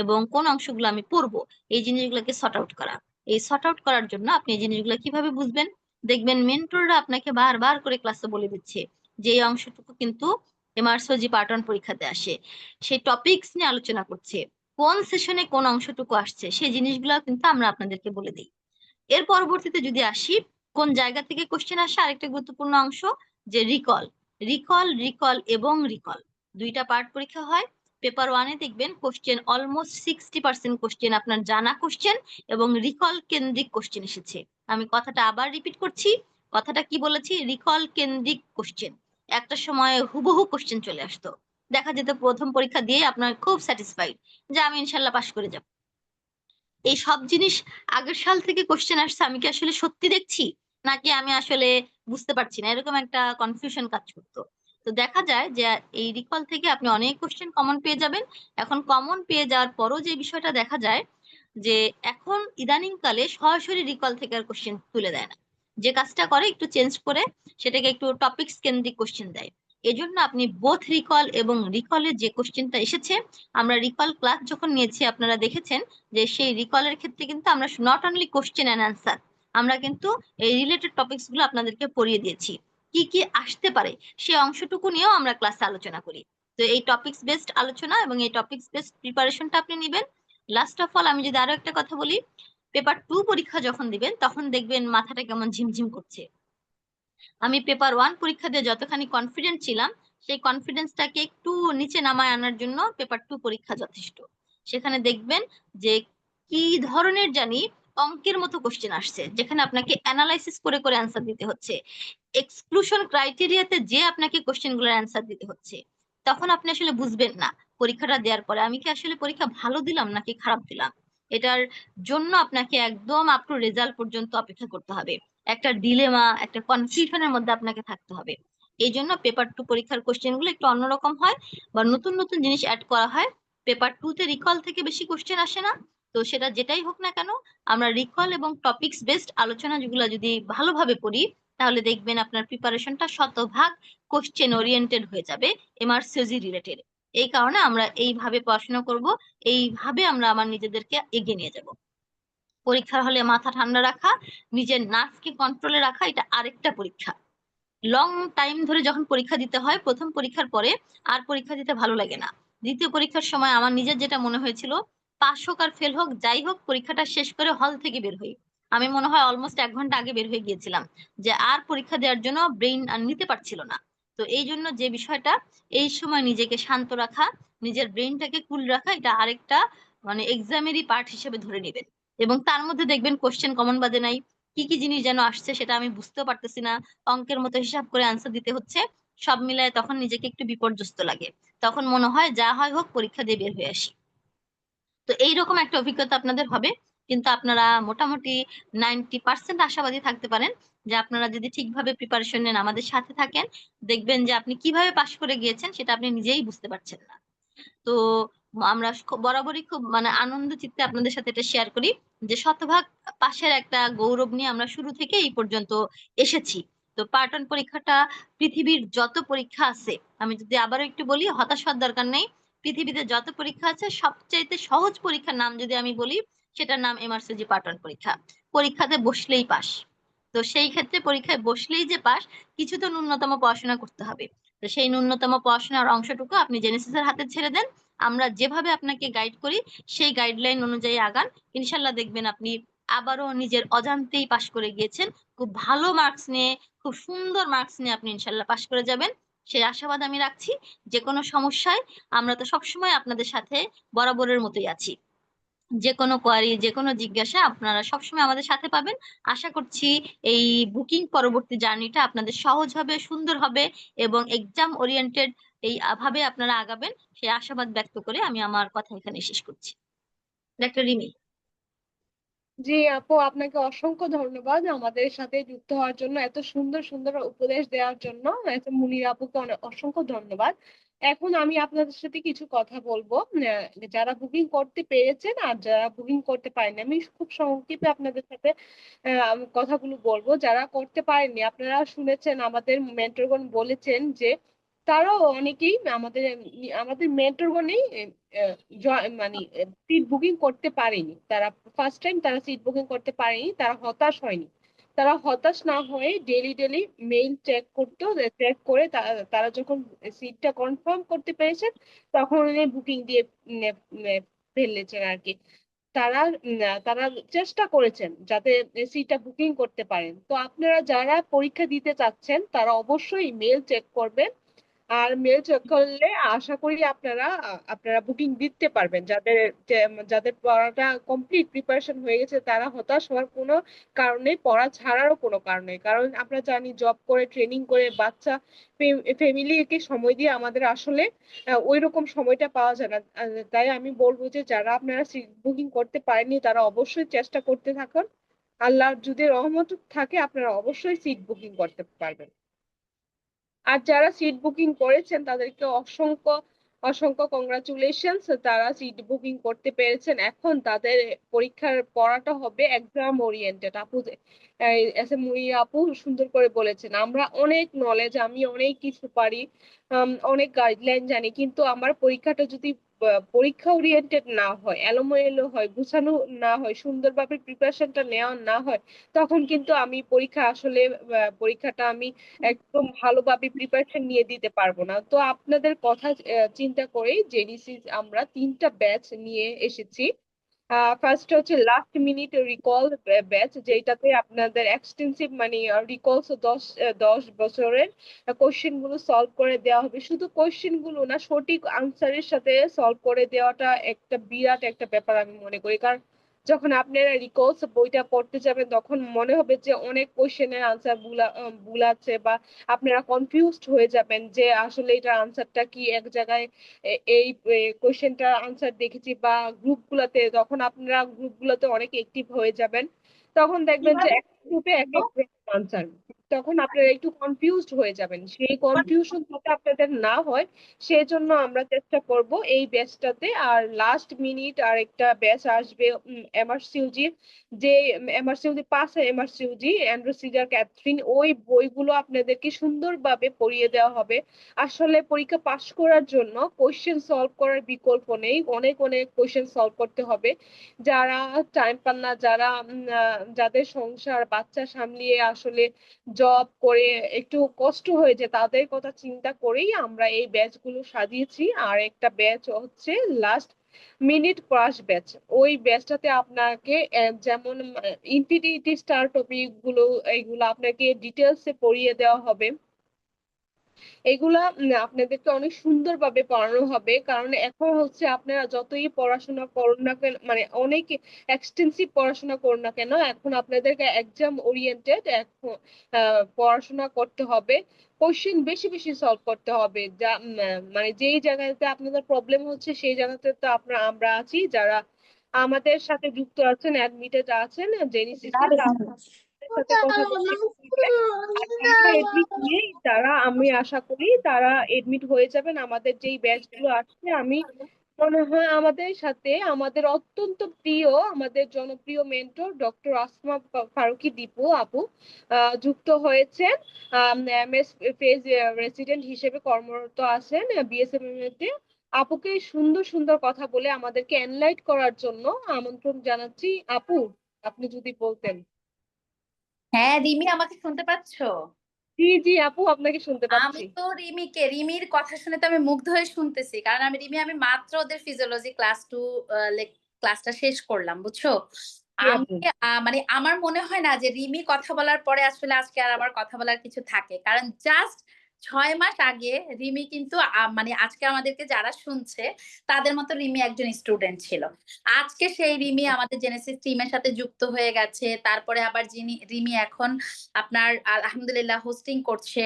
D: এবং কোন অংশগুলো আমি পড়বো, এই জিনিসগুলোকে সর্ট আউট করা। এই সর্ট আউট করার জন্য আপনি এই জিনিসগুলো কিভাবে বুঝবেন? দেখবেন মেন্টররা আপনাকে বারবার করে ক্লাসে বলে দিচ্ছে যে এই অংশটুকু কিন্তু এমআরসিজি পার্ট 1 পরীক্ষাতে আসে, সেই টপিকস নিয়ে আলোচনা করছে, কোন সেশনে কোন অংশটুকু আসছে সেই জিনিসগুলো কিন্তু আমরা আপনাদেরকে বলে দিই। এর পরবর্তীতে যদি আসি কোন জায়গা থেকে কোশ্চেন আসে, আরেকটা গুরুত্বপূর্ণ অংশ যে রিকল। রিকল রিকল এবং রিকল দুইটা পার্ট পরীক্ষা হয়। পেপার 1-এ দেখবেন কোশ্চেন অলমোস্ট 60% কোশ্চেন আপনার জানা কোশ্চেন এবং রিকল কেন্দ্রিক কোশ্চেন এসেছে। আমি কথাটা আবার রিপিট করছি, কথাটা কি বলেছি, রিকল কেন্দ্রিক কোশ্চেন। একটা সময় হুবহু কোশ্চেন চলে আসতো, দেখা যেত প্রথম পরীক্ষা দিয়ে আপনার খুব স্যাটিসফাইড যে আমি ইনশাল্লাহ পাশ করে যাব। এই সব জিনিস আগের সাল থেকে কোশ্চেন আসছে, আমি কি আসলে সত্যি দেখছি নাকি আমি আসলে বুঝতে পারছি না, এরকম একটা কনফিউশন কাজ করতো। তো দেখা যায় যে এই রিকল থেকে আপনি অনেক কোশ্চেন কমন পেয়ে যাবেন। এখন কমন পেয়ে যাওয়ার পরও যে বিষয়টা দেখা যায় যে এখন ইদানিং কালে সরাসরি রিকল থেকে আর কোশ্চেন তুলে দেয় না, যে কাজটা করে একটু চেঞ্জ করে সেটাকে একটু টপিকস কেন্দ্রিক কোশ্চেন দেয়। এজন্য আপনি বোথ রিকল এবং রিকলের যে কোশ্চেনটা এসেছে, আমরা রিকল ক্লাস যখন নিয়েছি আপনারা দেখেছেন যে সেই রিকলের ক্ষেত্রে কিন্তু আমরা not only question and answer, আমরা কিন্তু এই রিলেটেড টপিকস গুলো আপনাদেরকে পড়িয়ে দিয়েছি, কি কি আসতে পারে সেই অংশটুকু নিয়েও আমরা ক্লাসে আলোচনা করি। তো এই টপিকস বেসড আলোচনা এবং এই টপিকস বেসড প্রিপারেশনটা আপনি নেবেন। লাস্ট অফ অল আমি যদি আরো একটা কথা বলি, পেপার 2 পরীক্ষা যখন দিবেন তখন দেখবেন মাথাটা কেমন ঝিমঝিম করছে। আমি পেপার 1 পরীক্ষা দিয়ে যতখানি কনফিডেন্ট ছিলাম, সেই কনফিডেন্সটাকে একটু নিচে নামায় আনার জন্য পেপার 2 পরীক্ষা যথেষ্ট। সেখানে দেখবেন যে কি ধরনের জানি অঙ্কের মতো কোশ্চেন আসছে, যেখানে আপনাকে অ্যানালাইসিস করে করে অ্যান্সার দিতে হচ্ছে, এক্সক্লুশন ক্রাইটেরিয়াতে যে আপনাকে কোশ্চেন গুলোর অ্যান্সার দিতে হচ্ছে। তখন আপনি আসলে বুঝবেন না পরীক্ষাটা দেওয়ার পরে আমি কি আসলে পরীক্ষা ভালো দিলাম নাকি খারাপ দিলাম। এটার জন্য আপনাকে একদম আপ টু রেজাল্ট পর্যন্ত অপেক্ষা করতে হবে, একটা ডিলেমা, একটা কনফিউশনের মধ্যে আপনাকে থাকতে হবে। এই জন্য পেপার 2 পরীক্ষার কোশ্চেন গুলো একটু অন্যরকম হয় বা নতুন নতুন জিনিস অ্যাড করা হয়। পেপার 2 তে রিকল থেকে বেশি কোশ্চেন আসে না। তো সেটা যেটাই হোক না কেন, আমরা রিকল এবং টপিকস বেসড আলোচনা যেগুলো যদি ভালোভাবে পড়ি, তাহলে দেখবেন আপনার প্রিপারেশনটা শতভাগ কোশ্চেন ওরিয়েন্টেড হয়ে যাবে, এমআরসিজি রিলেটেড। এই কারণে আমরা এইভাবে পড়াশোনা করব, এইভাবে আমরা আমার নিজেদেরকে এগিয়ে নিয়ে যাব। পরীক্ষার হলে মাথা ঠান্ডা রাখা, নিজের নার্ভকে কন্ট্রোলে রাখা, এটা আরেকটা পরীক্ষা। লং টাইম ধরে যখন পরীক্ষা দিতে হয়, প্রথম পরীক্ষার পরে আর পরীক্ষা দিতে ভালো লাগে না। দ্বিতীয় পরীক্ষার সময় আমার নিজের যেটা মনে হয়েছিল, পাস হোক আর ফেল হোক যাই হোক, পরীক্ষাটা শেষ করে হল থেকে বের হই, আমি মনে হয় অলমোস্ট 1 ঘন্টা আগে বের হয়ে গিয়েছিলাম, যে আর পরীক্ষা দেওয়ার জন্য ব্রেইন আর নিতে পারছিল না। তো এই জন্য যে বিষয়টা, এই সময় নিজেকে শান্ত রাখা, নিজের ব্রেইনটাকে কুল রাখা, এটা আরেকটা মানে এক্সামেরই পার্ট হিসেবে ধরে নেবেন। এবং তার মধ্যে দেখবেন কোশ্চেন কমন বাদে নাই, কি কি জিনিস যেন আসছে সেটা আমি বুঝতেও পারতেছি না, অঙ্কের মতো হিসাব করে আনসার দিতে হচ্ছে, সব মিলায় তখন নিজেকে একটু বিপর্যস্ত লাগে। তখন মনে হয় যা হয় হোক পরীক্ষা দিয়ে বের হয়ে আসি। তো এইরকম একটা অভিজ্ঞতা আপনাদের হবে। কিন্তু আপনারা মোটামুটি 90% আশাবাদী থাকতে পারেন যে আপনারা যদি ঠিকভাবে প্রিপারেশন নেন, আমাদের সাথে থাকেন, দেখবেন যে আপনি কিভাবে পাশ করে গিয়েছেন সেটা আপনি নিজেই বুঝতে পারছেন না। তো আমরা বরাবরই খুব মানে আনন্দ চিত্তে আপনাদের সাথে এটা শেয়ার করি যে শতভাগ পাশের একটা গৌরব নিয়ে আমরা শুরু থেকে এই পর্যন্ত এসেছি। তো পার্ট 1 পরীক্ষাটা পৃথিবীর যত পরীক্ষা আছে, আমি যদি আবারও একটু বলি, হতাশ হওয়ার দরকার নেই। পৃথিবীতে যত পরীক্ষা আছে সবচাইতে সহজ পরীক্ষার নাম যদি আমি বলি, সেটার নাম এমআরসিজি পার্ট 1 পরীক্ষা। পরীক্ষাতে বসলেই পাস। তো সেই ক্ষেত্রে পরীক্ষায় বসলেই যে পাস, কিছু তো ন্যূনতম পড়াশোনা করতে হবে। তো সেই ন্যূনতম পড়াশোনার অংশটুকু আপনি জেনেসিসের হাতে ছেড়ে দেন। আমরা যেভাবে আপনাকে গাইড করি সেই গাইডলাইন অনুযায়ী আগান, ইনশাল্লাহ দেখবেন আপনি আবারও নিজের অজান্তেই পাশ করে গিয়েছেন। খুব ভালো মার্কস নিয়ে, খুব সুন্দর মার্কস নিয়ে আপনি ইনশাল্লাহ পাশ করে যাবেন, সেই আশাবাদ আমি রাখছি। যে কোনো সমস্যায় আমরা তো সবসময় আপনাদের সাথে বরাবরের মতোই আছি। যে কোনো কোয়ারি, যে কোনো জিজ্ঞাসা আপনারা সবসময় আমাদের সাথে পাবেন। আশা করছি এই বুকিং পরবর্তী জার্নিটা আপনাদের সহজ হবে, সুন্দর হবে এবং এক্সাম ওরিয়েন্টেড এই ভাবে আপনারা আগাবেন, সেই আশাবাদ ব্যক্ত করে আমি আমার কথা এখানে শেষ করছি। ডাক্তার রিমি।
A: জি আপু, আপনাকে অসংখ্য ধন্যবাদ আমাদের সাথে যুক্ত হওয়ার জন্য, এত সুন্দর সুন্দর উপদেশ দেওয়ার জন্য। মুনির আপুকে অনেক অসংখ্য ধন্যবাদ। এখন আমি আপনাদের সাথে কিছু কথা বলবো, যারা বুকিং করতে পেরেছেন আর যারা বুকিং করতে পারেনি। আমি খুব সংক্ষেপে আপনাদের সাথে কথাগুলো বলবো। যারা করতে পারেননি, আপনারা শুনেছেন আমাদের মেন্টরগণ বলেছেন যে তারাও অনেকেই আমাদের আমাদের মেন্টরগণই মানে সিট বুকিং করতে পারেনি। তারা ফার্স্ট টাইম তারা সিট বুকিং করতে পারেনি, তারা হতাশ হয়নি। তারা হতাশ না হয়ে ডেলি ডেলি মেইল চেক করতো, চেক করে তারা যখন সিটটা কনফার্ম করতে পেরেছেন তখন উনি বুকিং দিয়ে ফেলেছেন আর কি। তারা তারা চেষ্টা করেছেন যাতে সিটটা বুকিং করতে পারেন। তো আপনারা যারা পরীক্ষা দিতে চাচ্ছেন তারা অবশ্যই মেল চেক করবেন। আর মেল চেক করলে আশা করি আপনারা আপনারা বুকিং দিতে পারবেন। যাদের পড়াটা কমপ্লিট প্রিপারেশন হয়ে গেছে তারা হতাশ হওয়ার কোনো কারণে, পড়া ছাড়ারও কোনো কারণে, কারণ আমরা জানি জব করে ট্রেনিং করে বাচ্চা ফ্যামিলিকে সময় দিয়ে আমাদের আসলে ওই রকম সময়টা পাওয়া যায় না। তাই আমি বলবো যে যারা আপনারা সিট বুকিং করতে পারেননি তারা অবশ্যই চেষ্টা করতে থাকুন। আল্লাহর যদি রহমত থাকে আপনারা অবশ্যই সিট বুকিং করতে পারবেন। আর যারা সিট বুকিং করেছেন তাদেরকে অসংখ্য অসংখ্য কংগ্রাচুলেশনস, তারা সিট বুকিং করতে পেরেছেন। এখন তাদের পরীক্ষার পড়াটা হবে এক্সাম ওরিয়েন্টেড। আপু এস এম মুই আপু সুন্দর করে বলেছেন, আমরা অনেক নলেজ, আমি অনেক কিছু পারি, অনেক গাইডলাইন জানি, কিন্তু আমার পরীক্ষাটা যদি পরীক্ষা ওরিয়েন্টেড না হয়, এলোমেলো হয়, গুছানো না হয়, সুন্দরভাবে প্রিপারেশনটা নেওয়া না হয়, তখন কিন্তু আমি পরীক্ষাটা আমি একদম ভালোভাবে প্রিপারেশন নিয়ে দিতে পারবো না। তো আপনাদের কথা চিন্তা করেই জেডিসি আমরা 3টা ব্যাচ নিয়ে এসেছি। ফার্স্ট হচ্ছে লাস্ট মিনিট রিকল ব্যাচ, যেটাতে আপনাদের এক্সটেন্সিভ মানে রিকলস 10 বছরের কোশ্চেন গুলো সলভ করে দেওয়া হবে। শুধু কোশ্চেন গুলো না, সঠিক আনসারের সাথে সলভ করে দেওয়াটা একটা বিরাট একটা ব্যাপার আমি মনে করি। কারণ যখন আপনারা রিকলস বইটা পড়তে যাবেন তখন মনে হবে যে অনেক কোশ্চেনের আনসার ভুল আছে, বা আপনারা কনফিউজড হয়ে যাবেন যে আসলে এটার আনসারটা কি। এক জায়গায় এই কোশ্চেনটার আনসার দেখেছি বা গ্রুপগুলোতে, তখন আপনারা গ্রুপগুলোতে অনেক অ্যাক্টিভ হয়ে যাবেন, তখন দেখবেন যে এক গ্রুপে এক এক আনসার, তখন আপনারা একটু কনফিউজড হয়ে যাবেন। সেই কনফিউশন যাতে আপনাদের না হয় সেই জন্য আমরা চেষ্টা করব এই ব্যাচটাতে। আর লাস্ট মিনিট আর একটা ব্যাচ আসবে এমআরসিইউজি, যে এমআরসিইউজি পাস, এমআরসিইউজি অ্যান্ড্রু সিজার ক্যাথরিন, ওই বইগুলো আপনাদেরকে সুন্দরভাবে পড়িয়ে দেওয়া হবে। আসলে পরীক্ষা পাশ করার জন্য কোশ্চেন সলভ করার বিকল্প নেই, অনেক অনেক কোশ্চেন সলভ করতে হবে। যারা টাইম পান না, যাদের সংসার বাচ্চা সামলিয়ে আসলে জব করে একটু কষ্ট হয়েছে, তাদের কথা চিন্তা করেই আমরা এই ব্যাচ গুলো সাজিয়েছি। আর একটা ব্যাচ হচ্ছে লাস্ট মিনিট ক্রাশ ব্যাচ। ওই ব্যাচটাতে আপনাকে যেমন ইনফিনিটি স্টার টপিক গুলো, এইগুলো আপনাকে ডিটেলসে পড়িয়ে দেওয়া হবে। এগুলা আপনাদেরকে অনেক সুন্দরভাবে পড়ানো হবে। কারণ এখন হচ্ছে আপনারা যতই পড়াশোনা করুন না কেন, মানে অনেক এক্সটেন্সিভ পড়াশোনা করুন না কেন, এখন আপনাদেরকে এক্সাম ওরিয়েন্টেড এখন পড়াশোনা করতে হবে। কোশ্চেন বেশি বেশি সলভ করতে হবে। মানে যেই জায়গাতে আপনাদের প্রবলেম হচ্ছে সেই জায়গাতে তো আমরা আছি, যারা আমাদের সাথে যুক্ত আছেন, অ্যাডমিটেড আছেন জেনিসিসে, তাদের সাথে কথা বলতে হবে। আর যারা এডমিট নেই তারা, আমি আশা করি তারা এডমিট হয়ে যাবেন। আমাদের যেই ব্যাচ গুলো আসছে, আমি মনে হয় আমাদের সাথে আমাদের অত্যন্ত প্রিয়, আমাদের জনপ্রিয় মেন্টর ডক্টর আসমা ফারুকী দীপু আপু যুক্ত হয়েছেন। এমএস ফেজ রেসিডেন্ট হিসেবে কর্মরত আছেন বিএসএমএম তে। আপুকে সুন্দর সুন্দর কথা বলে আমাদেরকে এনলাইট করার জন্য আমন্ত্রণ জানাচ্ছি। আপু, আপনি যদি বলতেন।
E: হ্যাঁ রিমি, আমাকে শুনতে পাচ্ছো?
A: জি জি আপু, আপনাকে শুনতে
E: আমি
A: পাচ্ছি।
E: তো রিমির কথা শুনে তো আমি মুগ্ধ হয়ে শুনতেছি, কারণ আমি মাত্র ওদের ফিজিওলজি ক্লাসটা শেষ করলাম, বুঝছো?
A: জি
E: আমি
A: আপু।
E: মানে আমার মনে হয় না যে রিমি কথা বলার পরে আসলে আজকে আর আমার কথা বলার কিছু থাকে, কারণ জাস্ট 6 মাস আগে রিমি কিন্তু মানে আজকে আমাদেরকে যারা শুনছে তাদের মতো রিমি একজন স্টুডেন্ট ছিল। আজকে সেই রিমি আমাদের জেনেসিস টিমের সাথে যুক্ত হয়ে গেছে। তারপরে আবার রিমি এখন আপনার আলহামদুলিল্লাহ হোস্টিং করছে।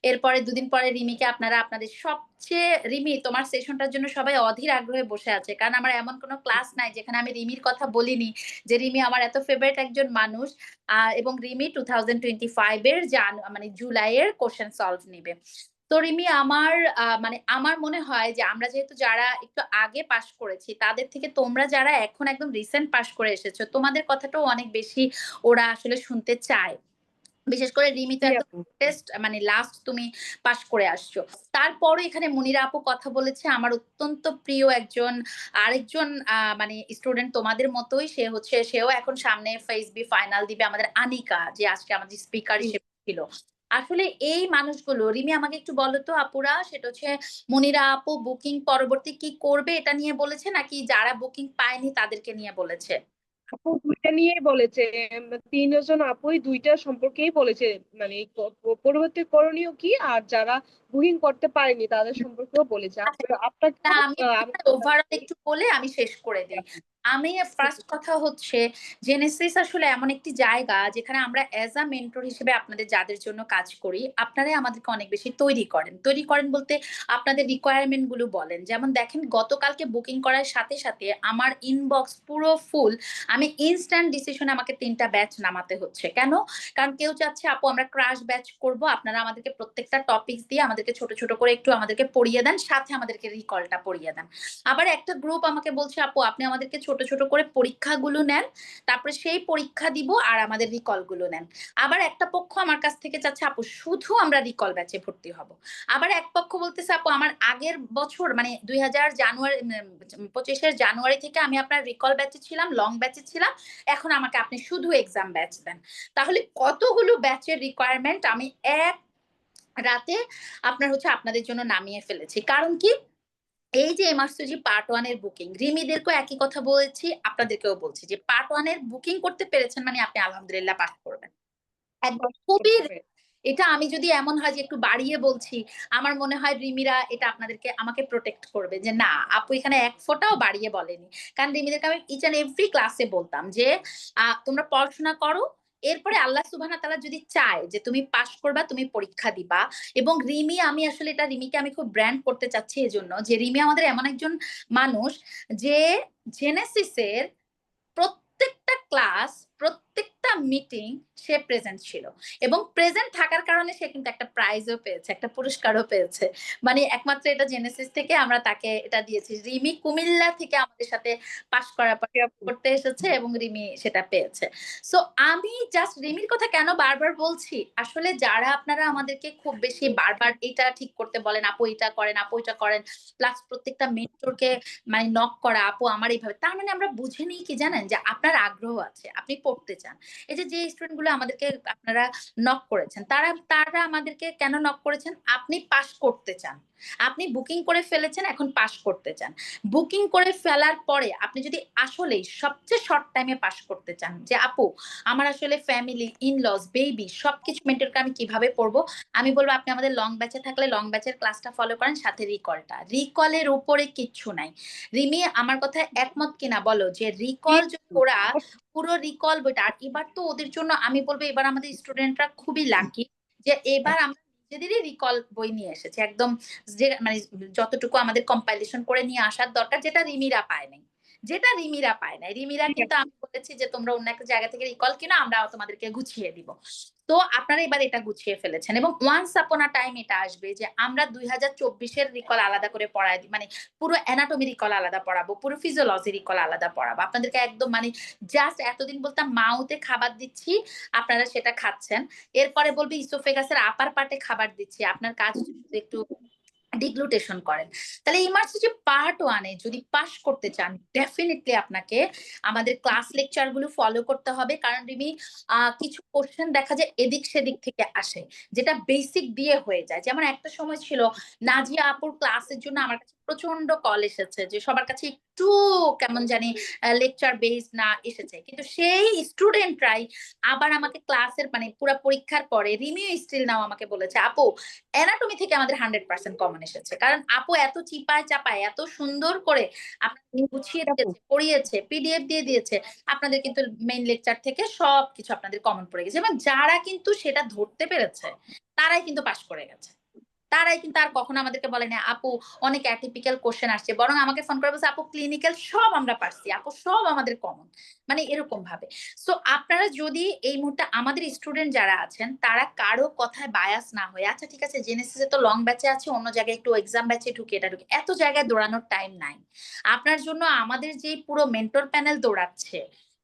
E: এরপরে দুদিন পরে রিমিকে আপনারা আপনাদের সবচেয়ে, রিমি তোমার সেশনটার জন্য সবাই অধীর আগ্রহে বসে আছে, কারণ আমার এমন কোনো ক্লাস নাই যেখানে আমি রিমির কথা বলিনি, যে রিমি আমার এত ফেভারিট একজন মানুষ। এবং রিমি 2025 এর মানে জুলাইয়ের কোশ্চেন সলভ নিবে। তো রিমি আমার মানে আমার মনে হয় যে আমরা যেহেতু যারা একটু আগে পাশ করেছি, তাদের থেকে তোমরা যারা এখন একদম রিসেন্ট পাশ করে এসেছো, তোমাদের কথাটাও অনেক বেশি ওরা আসলে শুনতে চায়। বিশেষ করে রিমি তো
A: জি
E: একদম
A: আপু।
E: টেস্ট মানে লাস্ট তুমি পাশ করে আসছো। তারপরও এখানে মুনিরা আপু কথা বলেছে, আমার অত্যন্ত প্রিয় একজন আরেকজন মানে স্টুডেন্ট তোমাদের মতোই, সেও এখন সামনে ফেসবি ফাইনাল দিবে, আমাদের আনিকা, যে আজকে আমাদের স্পিকার
A: জি।
E: হিসেবে ছিল। আসলে এই মানুষগুলো, রিমি আমাকে একটু বলো তো আপুরা, সেটা হচ্ছে মুনিরা আপু বুকিং পরবর্তী কি করবে এটা নিয়ে বলেছে, নাকি যারা বুকিং পায়নি তাদেরকে নিয়ে বলেছে?
A: আপু দুইটা নিয়েই বলেছে, তিনজন আপুই দুইটা সম্পর্কেই বলেছে, মানে পরবর্তী করণীয় কি, আর যারা বুকিং করতে পারেনি তাদের সম্পর্কেও বলেছে।
E: তা
A: আপনাকেও
E: আমি
A: আমি
E: ওভারঅল একটু বলে আমি শেষ করে দিই। আমি ফার্স্ট কথা হচ্ছে, জেনেসিস আসলে এমন একটি জায়গা যেখানে আমরা অ্যাজ আ মেন্টর হিসেবে আপনাদের যাদের জন্য কাজ করি, আপনারাই আমাদেরকে অনেক বেশি তৈরি করেন বলতে আপনাদের রিকোয়ারমেন্ট গুলো বলেন। যেমন দেখেন, গতকালকে বুকিং করার সাথে সাথে আমার ইনবক্স পুরো ফুল। আমি ইনস্ট্যান্ট ডিসিশনে আমাকে 3টা ব্যাচ নামাতে হচ্ছে। কেন? কারণ কেউ চাচ্ছে আপু আমরা ক্রাশ ব্যাচ করব, আপনারা আমাদেরকে প্রত্যেকটা টপিক দিয়ে আমাদেরকে ছোট ছোট করে একটু আমাদেরকে পড়িয়ে দেন, সাথে আমাদেরকে রিকলটা পড়িয়ে দেন। আবার একটা গ্রুপ আমাকে বলছে আপু আপনি আমাদেরকে ছোট ছোট করে পরীক্ষাগুলো নেন, তারপরে সেই পরীক্ষা দিব আর আমাদের রিকল গুলো নেন। আবার একটা পক্ষ আমার কাছ থেকে চাচ্ছে আপু শুধু আমরা রিকল ব্যাচে ভর্তি হব। আবার এক পক্ষ বলতেছে আপু আমার আগের বছর মানে 2025-এর জানুয়ারি থেকে আমি আপনার রিকল ব্যাচে ছিলাম, লং ব্যাচে ছিলাম, এখন আমাকে আপনি শুধু এক্সাম ব্যাচ দেন। তাহলে কতগুলো ব্যাচের রিকোয়ারমেন্ট আমি এক রাতে আপনার হচ্ছে আপনাদের জন্য নামিয়ে ফেলেছি। কারণ কি, এই যে এমআরসিজি পার্ট 1 এর বুকিং, রিমিদেরকেও একই কথা বলেছি, আপনাদেরকেও বলছি যে পার্ট 1 এর বুকিং করতে পেরেছেন মানে আপনি আলহামদুলিল্লাহ পাস করবেন একদম খুবই। এটা আমি যদি এমন হয় যে একটু বাড়িয়ে বলছি, আমার মনে হয় রিমিরা এটা আপনাদেরকে আমাকে প্রোটেক্ট করবে যে না আপু এখানে এক ফোঁটাও বাড়িয়ে বলেনি। কারণ রিমিদেরকে আমি ইচ এন্ড এভরি ক্লাসে বলতাম যে তোমরা পড়াশোনা করো, এরপরে আল্লাহ সুবহানাহু তাআলা যদি চায় যে তুমি পাস করবা, তুমি পরীক্ষা দিবা। এবং রিমি, আমি আসলে এটা রিমিকে আমি খুব ব্র্যান্ড করতে চাচ্ছি এজন্য যে রিমি আমাদের এমন একজন মানুষ যে জেনেসিসের প্রত্যেকটা ক্লাস, প্রত্যেকটা মিটিং সে প্রেজেন্ট ছিল, এবং প্রেজেন্ট থাকার কারণে সে কিন্তু একটা প্রাইজও পেয়েছে, একটা পুরস্কারও পেয়েছে। মানে একমাত্র এটা জেনেসিস থেকে আমরা তাকে এটা দিয়েছি। রিমি কুমিল্লা থেকে আমাদের সাথে পাশ করার পর করতে এসেছে এবং রিমি সেটা পেয়েছে। সো আমি জাস্ট রিমির কথা কেন বারবার বলছি, আসলে যারা আপনারা আমাদেরকে খুব বেশি বারবার এটা ঠিক করতে বলেন, আপু এটা করেন, আপু এটা করেন, প্লাস প্রত্যেকটা মেন্টরকে মানে নক করা, আপু আমার এইভাবে, তার মানে আমরা বুঝে নিই কি জানেন, যে আপনার আগ্রহ আছে, আপনি পড়তে চান। এই যে স্টুডেন্ট গুলো আমাদেরকে আপনারা নক করেছেন, তারা আমাদেরকে কেন নক করেছেন? আপনি পাস করতে চান, আপনি বুকিং করে ফেলেছেন, এখন পাস করতে চান। বুকিং করে ফেলার পরে আপনি যদি আসলেই সবচেয়ে শর্ট টাইমে পাস করতে চান, যে আপু আমার আসলে ফ্যামিলি, ইনলস, বেবি সবকিছু মেনটেন করে আমি কিভাবে পড়বো, আমি বলবো আপনি আমাদের লং ব্যাচে থাকলে লং ব্যাচের ক্লাসটা ফলো করেন, সাথে রিকলের উপরে কিচ্ছু নাই। রিমি আমার কথা একমত কিনা বলো, যে রিকল যদি ওরা পুরো রিকল বইটা, আর এবার তো ওদের জন্য আমি বলবো এবার আমাদের স্টুডেন্টরা খুবই লাকি যে এবার আমরা নিজেদেরই রিকল বই নিয়ে এসেছি একদম, যে মানে যতটুকু আমাদের কম্পাইলেশন করে নিয়ে আসার দরকার, যেটা রিমিরা পায় নাই। যেটা রিমিরা পায় না। রিমিরা কিন্তু আমি বলেছি যে তোমরা অন্য একটা জায়গা থেকে রিকল কিনো, আমরা তোমাদেরকে গুছিয়ে দিব। তো আপনারা এবার এটা গুছিয়ে ফেলেছেন এবং ওয়ান্স আপন আ টাইম এটা আসবে যে আমরা 2024-এর রিকল আলাদা করে পড়াই দিই, মানে পুরো অ্যানাটমি রিকল আলাদা পড়াবো, পুরো ফিজিওলজি রিকল আলাদা পড়াবো আপনাদেরকে একদম, মানে জাস্ট এতদিন বলতাম মাউথে খাবার দিচ্ছি আপনারা সেটা খাচ্ছেন, এরপরে বলবে ইসোফেগাসের আপার পার্টে খাবার দিচ্ছি, আপনার কাজ হচ্ছে শুধু একটু ডিগ্লুটেশন করেন। তাহলে ইমার্সিটি পার্ট 1-এ যদি পাস করতে চান ডেফিনেটলি আপনাকে আমাদের ক্লাস লেকচার গুলো ফলো করতে হবে, কারণ রিমি কিছু কোশ্চেন দেখা যায় এদিক সেদিক থেকে আসে যেটা বেসিক দিয়ে হয়ে যায়। যেমন একটা সময় ছিল নাজিয়া আপুর ক্লাসের জন্য আমার কাছে প্রচন্ড কল এসেছে যে সবার কাছে একটু কেমন জানি লেকচার বেস না এসেছে, কিন্তু সেই স্টুডেন্টরাই আবার আমাকে ক্লাসের মানে পুরো পরীক্ষার পরে রিমিও স্টিল নাও আমাকে বলেছে আপু অ্যানাটমি থেকে আমাদের 100% কমন এসেছে, কারণ আপু এত চিপায় চাপায় এত সুন্দর করে আপনাদের গুছিয়ে দিয়েছে, পড়িয়েছে, পিডিএফ দিয়ে দিয়েছে, আপনাদের কিন্তু মেইন লেকচার থেকে সবকিছু আপনাদের কমন পড়ে গেছে এবং যারা কিন্তু সেটা ধরতে পেরেছে তারাই কিন্তু পাশ করে গেছে। তারাই কিন্তু আর কখনো আমাদেরকে বলে না আপু অনেক অ্যাটিপিক্যাল কোশ্চেন আসছে, বরং আমাকে ফোন করে বলছে আপু ক্লিনিক্যাল সব আমরা পারছি, আপু সব আমাদের কমন, মানে এরকম ভাবে। সো আপনারা যদি এই মুহূর্তে আমাদের স্টুডেন্ট যারা আছেন তারা কারো কথায় বায়াস না হয়ে, আচ্ছা ঠিক আছে জেনেসিসে তো লং ব্যাচে আছে, অন্য জায়গায় একটু এক্সাম ব্যাচে ঢুকে এটা ঢুকে, এত জায়গায় দৌড়ানোর টাইম নাই আপনার জন্য। আমাদের যে পুরো মেন্টর প্যানেল দৌড়াচ্ছে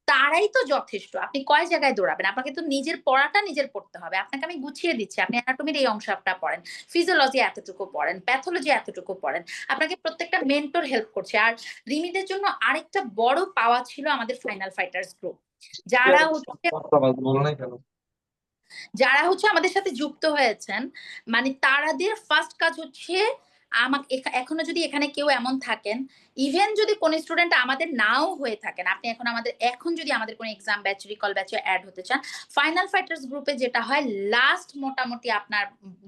E: তারাই তো যথেষ্ট, আপনি কয় জায়গায় দৌড়াবেন? আপনাকে তো নিজের পড়াটা নিজের পড়তে হবে। আপনাকে আমি গুছিয়ে দিচ্ছি, আপনি অ্যানাটমির এই অংশটা পড়েন, ফিজিওলজি এতটুকু পড়েন, প্যাথোলজি এতটুকু পড়েন, আপনাকে প্রত্যেকটা মেন্টর হেল্প করছে। আর রিমিদের জন্য আরেকটা বড় পাওয়া ছিল আমাদের ফাইনাল ফাইটার্স গ্রুপ, যারা হচ্ছে আমাদের সাথে যুক্ত হয়েছেন, মানে তারাদের ফার্স্ট কাজ হচ্ছে আমাকে এখনো যদি এখানে কেউ এমন থাকেন, ইভেন যদি কোন স্টুডেন্ট আমাদের নাও হয়ে থাকেন, আপনি এখন যদি আমাদের কোন এক্সাম ব্যাচ রিকল ব্যাচে অ্যাড হতে চান, ফাইনাল ফাইটার্স গ্রুপে যেটা হয় লাস্ট মোটামুটি আপনার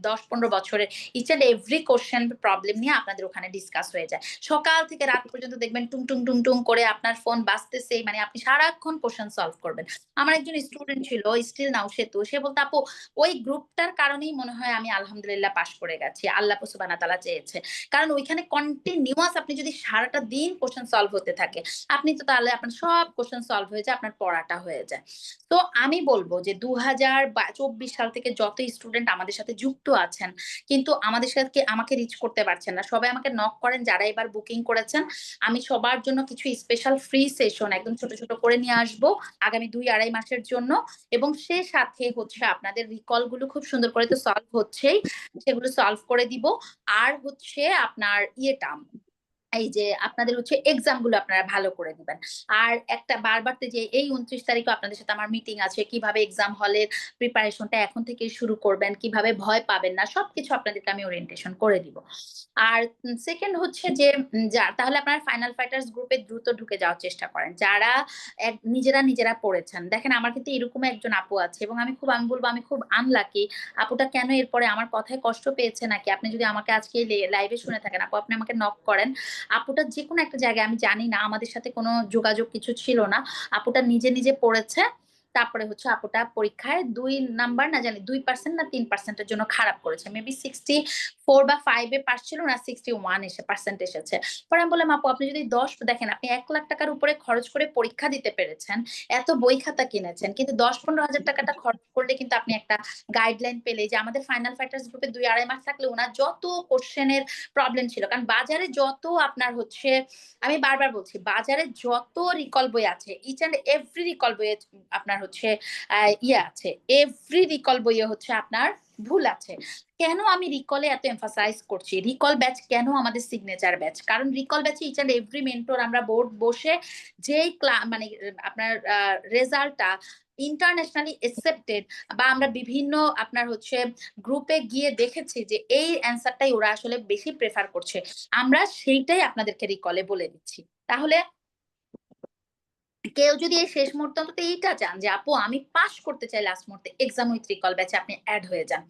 E: 10-15 বছরের each and every question problem নিয়ে আপনাদের ওখানে ডিসকাস হয়ে যায়। সকাল থেকে রাত পর্যন্ত দেখবেন টুং টুং টুং টুং করে আপনার ফোন বাজতেছে, মানে আপনি সারাক্ষণ কোশ্চেন সলভ করবেন। আমার একজন স্টুডেন্ট ছিল স্টিল নাও সে বলতো আপু ওই গ্রুপটার কারণেই মনে হয় আমি আলহামদুলিল্লাহ পাশ করে গেছি, আল্লাহ সুবহানাহু ওয়া তাআলা চেয়েছে, কারণ ওইখানে কন্টিনিউয়াস আপনি যদি সারাটা দিন কোশ্চেন সলভ হতে থাকে, আপনি তো তাহলে আপনার সব কোশ্চেন সলভ হয়ে যায়, আপনার পড়াটা হয়ে যায়। তো আমি বলবো যে 2024 সাল থেকে যত স্টুডেন্ট আমাদের সাথে যুক্ত আছেন কিন্তু আমাদের সাথে আমাকে রিচ করতে পারছেন না, সবাই আমাকে নক করেন যারা এবার বুকিং করেছেন, আমি সবার জন্য কিছু স্পেশাল ফ্রি সেশন একদম ছোট ছোট করে নিয়ে আসবো আগামী 2-2.5 মাসের জন্য, এবং সে সাথে হচ্ছে আপনাদের রিকল গুলো খুব সুন্দর করে তো সলভ হচ্ছেই, সেগুলো সলভ করে দিব। আর হচ্ছে আপনার ইয়েটা এই যে আপনাদের হচ্ছে এক্সাম গুলো আপনারা ভালো করে দিবেন। আর একটা বারবার যে এই 29 তারিখে আপনাদের সাথে আমার মিটিং আছে, কিভাবে এক্সাম হলের প্রিপারেশনটা এখন থেকে শুরু করবেন, কিভাবে ভয় পাবেন না, সবকিছু আপনাদেরকে আমি ওরিয়েন্টেশন করে দিব। আর সেকেন্ড হচ্ছে যে তাহলে আপনারা ফাইনাল ফাইটার্স গ্রুপে দ্রুত ঢুকে যাওয়ার চেষ্টা করেন যারা নিজেরা পড়েছেন। দেখেন আমার কিন্তু এরকম একজন আপু আছে এবং আমি বলবো আমি খুব আনলাকি, আপুটা কেন এরপরে আমার কথায় কষ্ট পেয়েছে নাকি, আপনি যদি আমাকে আজকে লাইভে শুনে থাকেন আপু আপনি আমাকে নক করেন। আপুটা যে কোনো একটা জায়গায় আমি জানি না, আমাদের সাথে কোনো যোগাযোগ কিছু ছিল না, আপুটা নিজে পড়েছে, তারপরে হচ্ছে আপুটা পরীক্ষায় 2 নাম্বার না জানি 2% না 3%-এর জন্য খারাপ করেছে, মেবি 64 বা 5-এ পাস ছিল না 61% এসেছে। পরে আমি বললাম আপু আপনি যদি 10 দেখেন, আপনি 1 লাখ টাকার উপরে খরচ করে পরীক্ষা দিতে পেরেছেন, এত বই খাতা কিনেছেন, কিন্তু 10-15 হাজার টাকাটা খরচ করলে কিন্তু আপনি একটা গাইডলাইন পেলে যে আমাদের ফাইনাল ফাইটার্স গ্রুপে 2-2.5 মাস থাকলে ওনার যত কোশ্চেনের প্রবলেম ছিল, কারণ বাজারে যত আপনার হচ্ছে আমি বারবার বলছি বাজারে যত রিকল বই আছে ইচ এন্ড এভরি রিকল বইয়ে আপনার হচ্ছে ইয়ে আছে, এভরি রিকল বইয়ে হচ্ছে আপনার ভুল আছে। কেন আমি রিকলে এত এমফাসাইজ করছি, রিকল ব্যাচ কেন আমাদের সিগনেচার ব্যাচ, কারণ রিকল ব্যাচে ইচ এন্ড এভরি মেন্টর আমরা বোর্ড বসে যেই মানে আপনার রেজাল্টটা ইন্টারন্যাশনালি অ্যাকসেপ্টেড বা আমরা বিভিন্ন আপনার হচ্ছে গ্রুপে গিয়ে দেখেছি যে এই অ্যান্সারটাই ওরা আসলে বেশি প্রেফার করছে, আমরা সেইটাই আপনাদেরকে রিকলে বলে দিচ্ছি। তাহলে কেউ যদি এই শেষ মুহূর্তে অন্তত এইটা চান যে আপু আমি পাস করতে চাই লাস্ট মুহূর্তে, এক্সাম উইথ রিকল ব্যাচে আপনি অ্যাড হয়ে যান।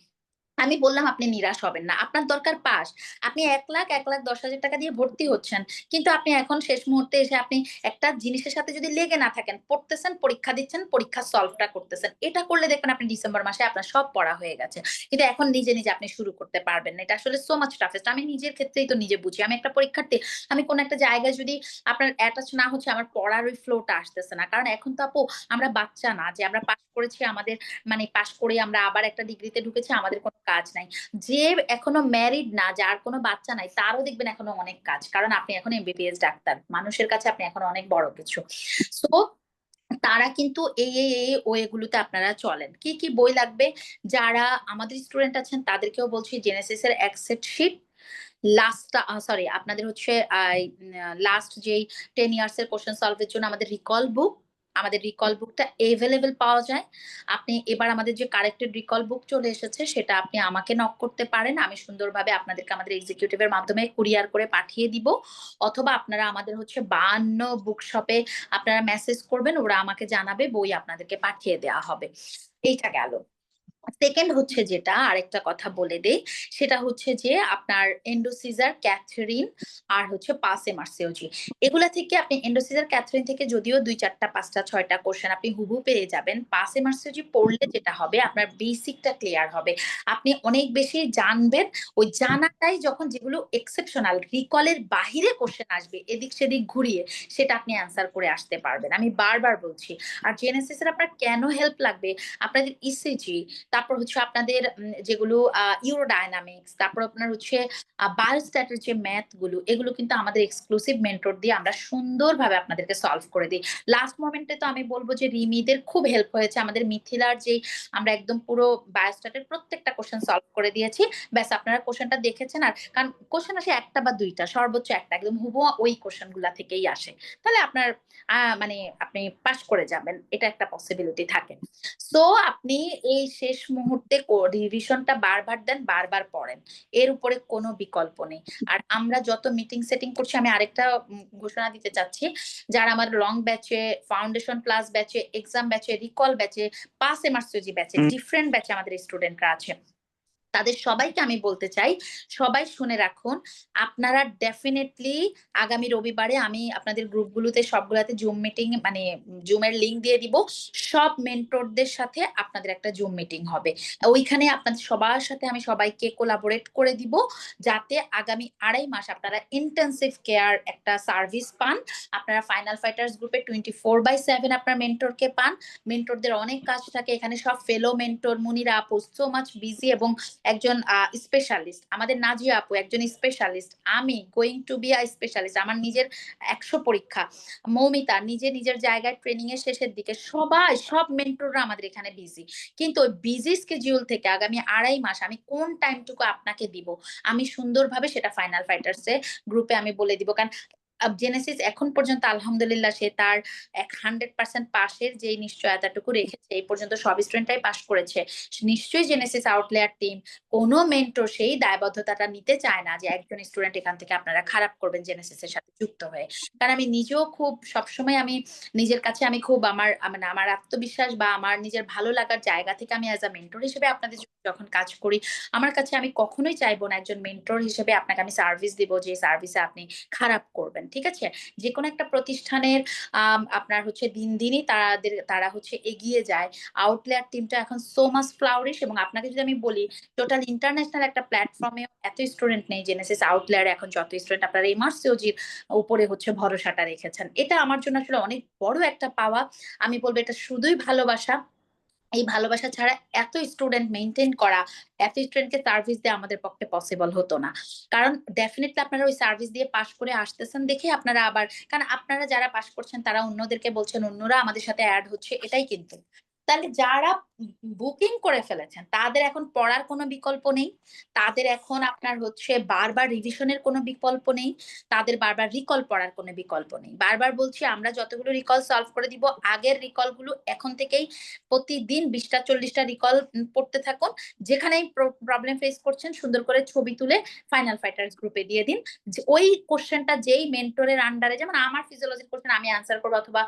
E: আমি বললাম আপনি নিরাশ হবেন না, আপনার দরকার পাস। আপনি 1,10,000 টাকা দিয়ে ভর্তি হচ্ছেন, কিন্তু আপনি এখন শেষ মুহূর্তে এসে আপনি একটা জিনিসের সাথে যদি লেগে না থাকেন, পড়তেছেন, পরীক্ষা দিচ্ছেন, পরীক্ষা সলভটা করতেছেন, এটা করলে দেখবেন আপনি ডিসেম্বর মাসে আপনার সব পড়া হয়ে গেছে। কিন্তু এখন নিজে নিজে আপনি শুরু করতে পারবেন না, এটা আসলে সো মাচ টাফেস্ট। আমি নিজের ক্ষেত্রেই তো নিজে বুঝি, আমি একটা পরীক্ষার্থী, আমি কোন একটা জায়গায় যদি আপনার অ্যাটাচ না হচ্ছে, আমার পড়ার ওই ফ্লোটা আসতেছে না। কারণ এখন তো আপু আমরা বাচ্চা না যে আমরা পাস করেছি, আমাদের মানে পাস করে আমরা আবার একটা ডিগ্রিতে ঢুকেছি, আমাদের কোনো কাজ নাই। যে এখনো ম্যারিড না, যার কোনো বাচ্চা নাই, তারও দেখবেন এখনো অনেক কাজ, কারণ আপনি এখন এমবিবিএস ডাক্তার, মানুষের কাছে আপনি এখন অনেক বড় কিছু। সো তারা কিন্তু এই ওয়েগুলোতে আপনারা চলেন। কি কি বই লাগবে, যারা আমাদের স্টুডেন্ট আছেন তাদেরকেও বলছি জেনেসিস এর অ্যাকসেপ্ট শিট, লাস্ট সরি আপনাদের হচ্ছে লাস্ট যেই 10 ইয়ার্স এর কোশ্চেন সলভের জন্য আমাদের রিকল বুক, আমাদের রিকল বুকটা এভেলেবেল পাওয়া যায়। আপনি এবার আমাদের যে কারেক্টেড রিকল বুক চলে এসেছে, সেটা আপনি আমাকে নক করতে পারেন, আমি সুন্দরভাবে আপনাদেরকে আমাদের এক্সিকিউটিভের মাধ্যমে কুরিয়ার করে পাঠিয়ে দিব। অথবা আপনারা আমাদের হচ্ছে 52 বুক শপে আপনারা মেসেজ করবেন, ওরা আমাকে জানাবে, বই আপনাদেরকে পাঠিয়ে দেওয়া হবে। এইটা গেল। সেকেন্ড হচ্ছে যেটা আরেকটা কথা বলে দেই, সেটা হচ্ছে যে আপনার এন্ডোসিজার, ক্যাথরিন আর হচ্ছে পাস এমআরসিওজি, এগুলা থেকে আপনি এন্ডোসিজার ক্যাথরিন থেকে যদিও 2, 4, 5, 6টা কোশ্চেন আপনি হুবহু পেয়ে যাবেন, পাস এমআরসিওজি পড়লে যেটা হবে আপনার বেসিকটা ক্লিয়ার হবে, আপনি অনেক বেশি জানবেন। ওই জানাটাই যখন যেগুলো এক্সেপশনাল রিকলের বাহিরে কোশ্চেন আসবে এদিক সেদিক ঘুরিয়ে, সেটা আপনি অ্যান্সার করে আসতে পারবেন। আমি বারবার বলছি। আর জেনেসিস এর আপনার কেন হেল্প লাগবে, আপনাদের ইসিজি, তারপর হচ্ছে আপনাদের যেগুলো ইউরোডাইনামিক্স, তারপর আপনার হচ্ছে বায়োস্ট্যাটের যে ম্যাথ গুলো, এগুলো কিন্তু আমাদের এক্সক্লুসিভ মেন্টর দিয়ে আমরা সুন্দরভাবে আপনাদেরকে সলভ করে দিই। লাস্ট মোমেন্টে তো আমি বলবো যে রিমিদের খুব হেল্প হয়েছে, আমাদের মিথিলার যে আমরা একদম পুরো বায়োস্ট্যাটের প্রত্যেকটা কোশ্চেন সলভ করে দিয়েছি। ব্যাস আপনারা কোশ্চেনটা দেখেছেন, আর কারণ কোশ্চেন আসে একটা বা দুইটা, সর্বোচ্চ একটা, একদম হুবহু ওই কোশ্চেন গুলা থেকেই আসে, তাহলে আপনার মানে আপনি পাস করে যাবেন, এটা একটা পসিবিলিটি থাকে। সো আপনি এই শেষ মুহূর্তে রিভিশনটা বারবার দেন, বারবার পড়েন, এর উপরে কোনো বিকল্প নেই। আর আমরা যত মিটিং সেটিং করছি, আমি আরেকটা ঘোষণা দিতে চাচ্ছি, যারা আমার লং ব্যাচে, ফাউন্ডেশন প্লাস ব্যাচে, এক্সাম ব্যাচে, রিকল ব্যাচে, পাস এমআরসিওজি ব্যাচে, ডিফারেন্ট ব্যাচে আমাদের স্টুডেন্টরা আছে, তাদের সবাইকে আমি বলতে চাই, সবাই শুনে রাখুন, আপনারা ডেফিনেটলি আগামী রবিবারে আমি আপনাদের গ্রুপগুলোতে সবগুলাতে জুম মিটিং মানে জুমের লিংক দিয়ে দিব, সব মেন্টরদের সাথে আপনাদের একটা জুম মিটিং হবে, ওইখানে আপনাদের সবার সাথে আমি সবাইকে কোলাবোরেট করে দিব, যাতে আগামী 2.5 মাস আপনারা ইন্টেনসিভ কেয়ার একটা সার্ভিস পান। আপনারা ফাইনাল ফাইটার্স গ্রুপে 24/7 আপনার মেন্টরকে পান। মেন্টরদের অনেক কাজ থাকে এখানে, সব ফেলো মেন্টর, মুনিরা আপু সো মাচ বিজি এবং একজন স্পেশালিস্ট, আমাদের নাজিয়া আপু একজন স্পেশালিস্ট, আমি going to be a specialist, আমার নিজের 100 পরীক্ষা, মৌমিতা নিজে নিজের জায়গায় ট্রেনিং এর শেষের দিকে, সবাই সব মেন্টররা আমাদের এখানে বিজি। কিন্তু ওই বিজি স্কেডিউল থেকে আগামী 2.5 মাস আমি কোন টাইমটুকু আপনাকে দিব, আমি সুন্দরভাবে সেটা ফাইনাল ফাইটার্স এ গ্রুপে আমি বলে দিব। কারণ জেনেসিস এখন পর্যন্ত আলহামদুলিল্লাহ সে তার 100% পাশের যে নিশ্চয়তাটুকু রেখেছে, এই পর্যন্ত সব স্টুডেন্টরাই পাস করেছে। নিশ্চয়ই জেনেসিস আউটলেয়ার টিম, কোনো মেন্টর সেই দায়বদ্ধতাটা নিতে চায় না যে একজন স্টুডেন্ট এখান থেকে আপনারা খারাপ করবেন জেনেসিস এর সাথে যুক্ত হয়ে। কারণ আমি নিজেও খুব সবসময় আমি নিজের কাছে আমি খুব আমার মানে আমার আত্মবিশ্বাস বা আমার নিজের ভালো লাগার জায়গা থেকে আমি অ্যাজ আ মেন্টর হিসেবে আপনাদের যখন কাজ করি, আমার কাছে আমি কখনোই চাইবো না একজন মেন্টর হিসেবে আপনাকে আমি সার্ভিস দিব যে সার্ভিসে আপনি খারাপ করবেন। ঠিক আছে, যে কোনো একটা প্রতিষ্ঠানের আপনার হচ্ছে দিন দিনই তারা হচ্ছে এগিয়ে যায়। আউটলেয়ার টিমটা এখন সো মাচ ফ্লাউরিশ, এবং আপনাকে যদি আমি বলি টোটাল ইন্টারন্যাশনাল একটা প্ল্যাটফর্মে এত স্টুডেন্ট নেই জেনেসিস আউটলেয়ারে এখন যত স্টুডেন্ট আপনারা এমআরসিওজির উপরে হচ্ছে ভরসাটা রেখেছেন, এটা আমার জন্য আসলে অনেক বড় একটা পাওয়া। আমি বলবো এটা শুধুই ভালোবাসা, এই ভালোবাসা ছাড়া এত স্টুডেন্ট মেনটেন করা, এত স্টুডেন্টকে সার্ভিস দেওয়া আমাদের পক্ষে পসিবল হতো না। কারণ ডেফিনেটলি আপনারা ওই সার্ভিস দিয়ে পাস করে আসতেছেন দেখে আপনারা আবার, কারণ আপনারা যারা পাস করছেন তারা অন্যদেরকে বলছেন, অন্যরা আমাদের সাথে অ্যাড হচ্ছে, এটাই কিন্তু। তাহলে যারা বুকিং করে ফেলেছেন তাদের এখন পড়ার কোনো বিকল্প নেই, তাদের এখন আপনার হচ্ছে বারবার রিভিশনের কোনো বিকল্প নেই, তাদের বারবার রিকল পড়ার কোনো বিকল্প নেই। বারবার বলছি, আমরা যতগুলো রিকল সলভ করে দিব, আগের রিকল গুলো এখন থেকেই প্রতিদিন 20টা 40টা রিকল পড়তে থাকুন, যেখানেই প্রবলেম ফেস করছেন সুন্দর করে ছবি তুলে ফাইনাল ফাইটার্স গ্রুপে দিয়ে দিন। ওই কোশ্চেনটা যেই মেন্টরের আন্ডারে, যেমন আমার ফিজিওলজির কোশ্চেন আমি অ্যান্সার করবো অথবা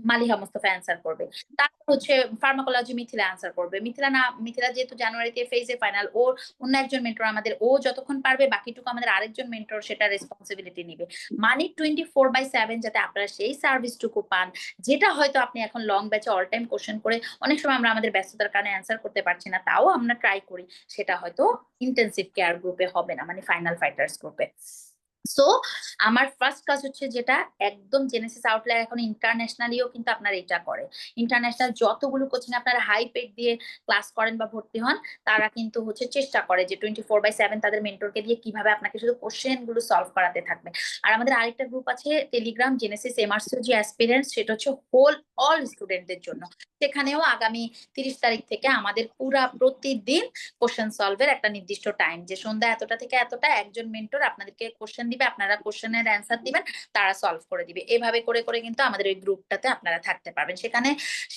E: মালিহা মোস্তফা অ্যান্সার করবে, তারপর হচ্ছে ফার্মাকোলজি মিথিলা অ্যান্সার করবে, মিথিলা যেহেতু জানুয়ারিতে ফেজে ফাইনাল, ওর অন্য একজন মেন্টর আমাদের, ও যতক্ষণ পারবে বাকিটুকু আমাদের আরেকজন মেন্টর সেটা রেসপন্সিবিলিটি নিবে। মানে 24/7 যাতে আপনারা সেই সার্ভিসটুকু পান, যেটা হয়তো আপনি এখন লং ব্যাচে অল টাইম কোশ্চেন করে অনেক সময় আমরা আমাদের ব্যস্ততার কারণে অ্যান্সার করতে পারছি না, তাও আমরা ট্রাই করি, সেটা হয়তো ইন্টেন্সিভ কেয়ার গ্রুপে হবে না, মানে ফাইনাল ফাইটার্স গ্রুপে। সো আমার ফার্স্ট কাজ হচ্ছে যেটা একদম জেনেসিস আউটলায়ার এখন ইন্টারন্যাশনালিও কিন্তু আপনারা এটা করে, ইন্টারন্যাশনাল যতগুলো কোচিং আপনারা হাই পেড দিয়ে ক্লাস করেন বা ভর্তি হন, তারা কিন্তু হচ্ছে চেষ্টা করে যে 24/7 তাদের মেন্টরকে দিয়ে কিভাবে আপনাকে শুধু কোশ্চেন গুলো সলভ করাতে থাকবে। আর আমাদের আরেকটা গ্রুপ আছে টেলিগ্রাম জেনেসিস এমআরসিওজি অ্যাসপিরেন্টস, সেটা হচ্ছে অল স্টুডেন্টদের জন্য। সেখানেও আগামী 30 তারিখ থেকে আমাদের পুরা প্রতিদিন কোশ্চেন সলভের একটা নির্দিষ্ট টাইম, যে সন্ধ্যা এতটা থেকে এতটা একজন মেন্টর আপনাদেরকে কোশ্চেন দিবে, আপনারা কোশ্চেনের অ্যান্সার দিবেন, তারা সলভ করে দিবে। এভাবে করে করে কিন্তু আমাদের ওই গ্রুপটাতে আপনারা থাকতে পারবেন।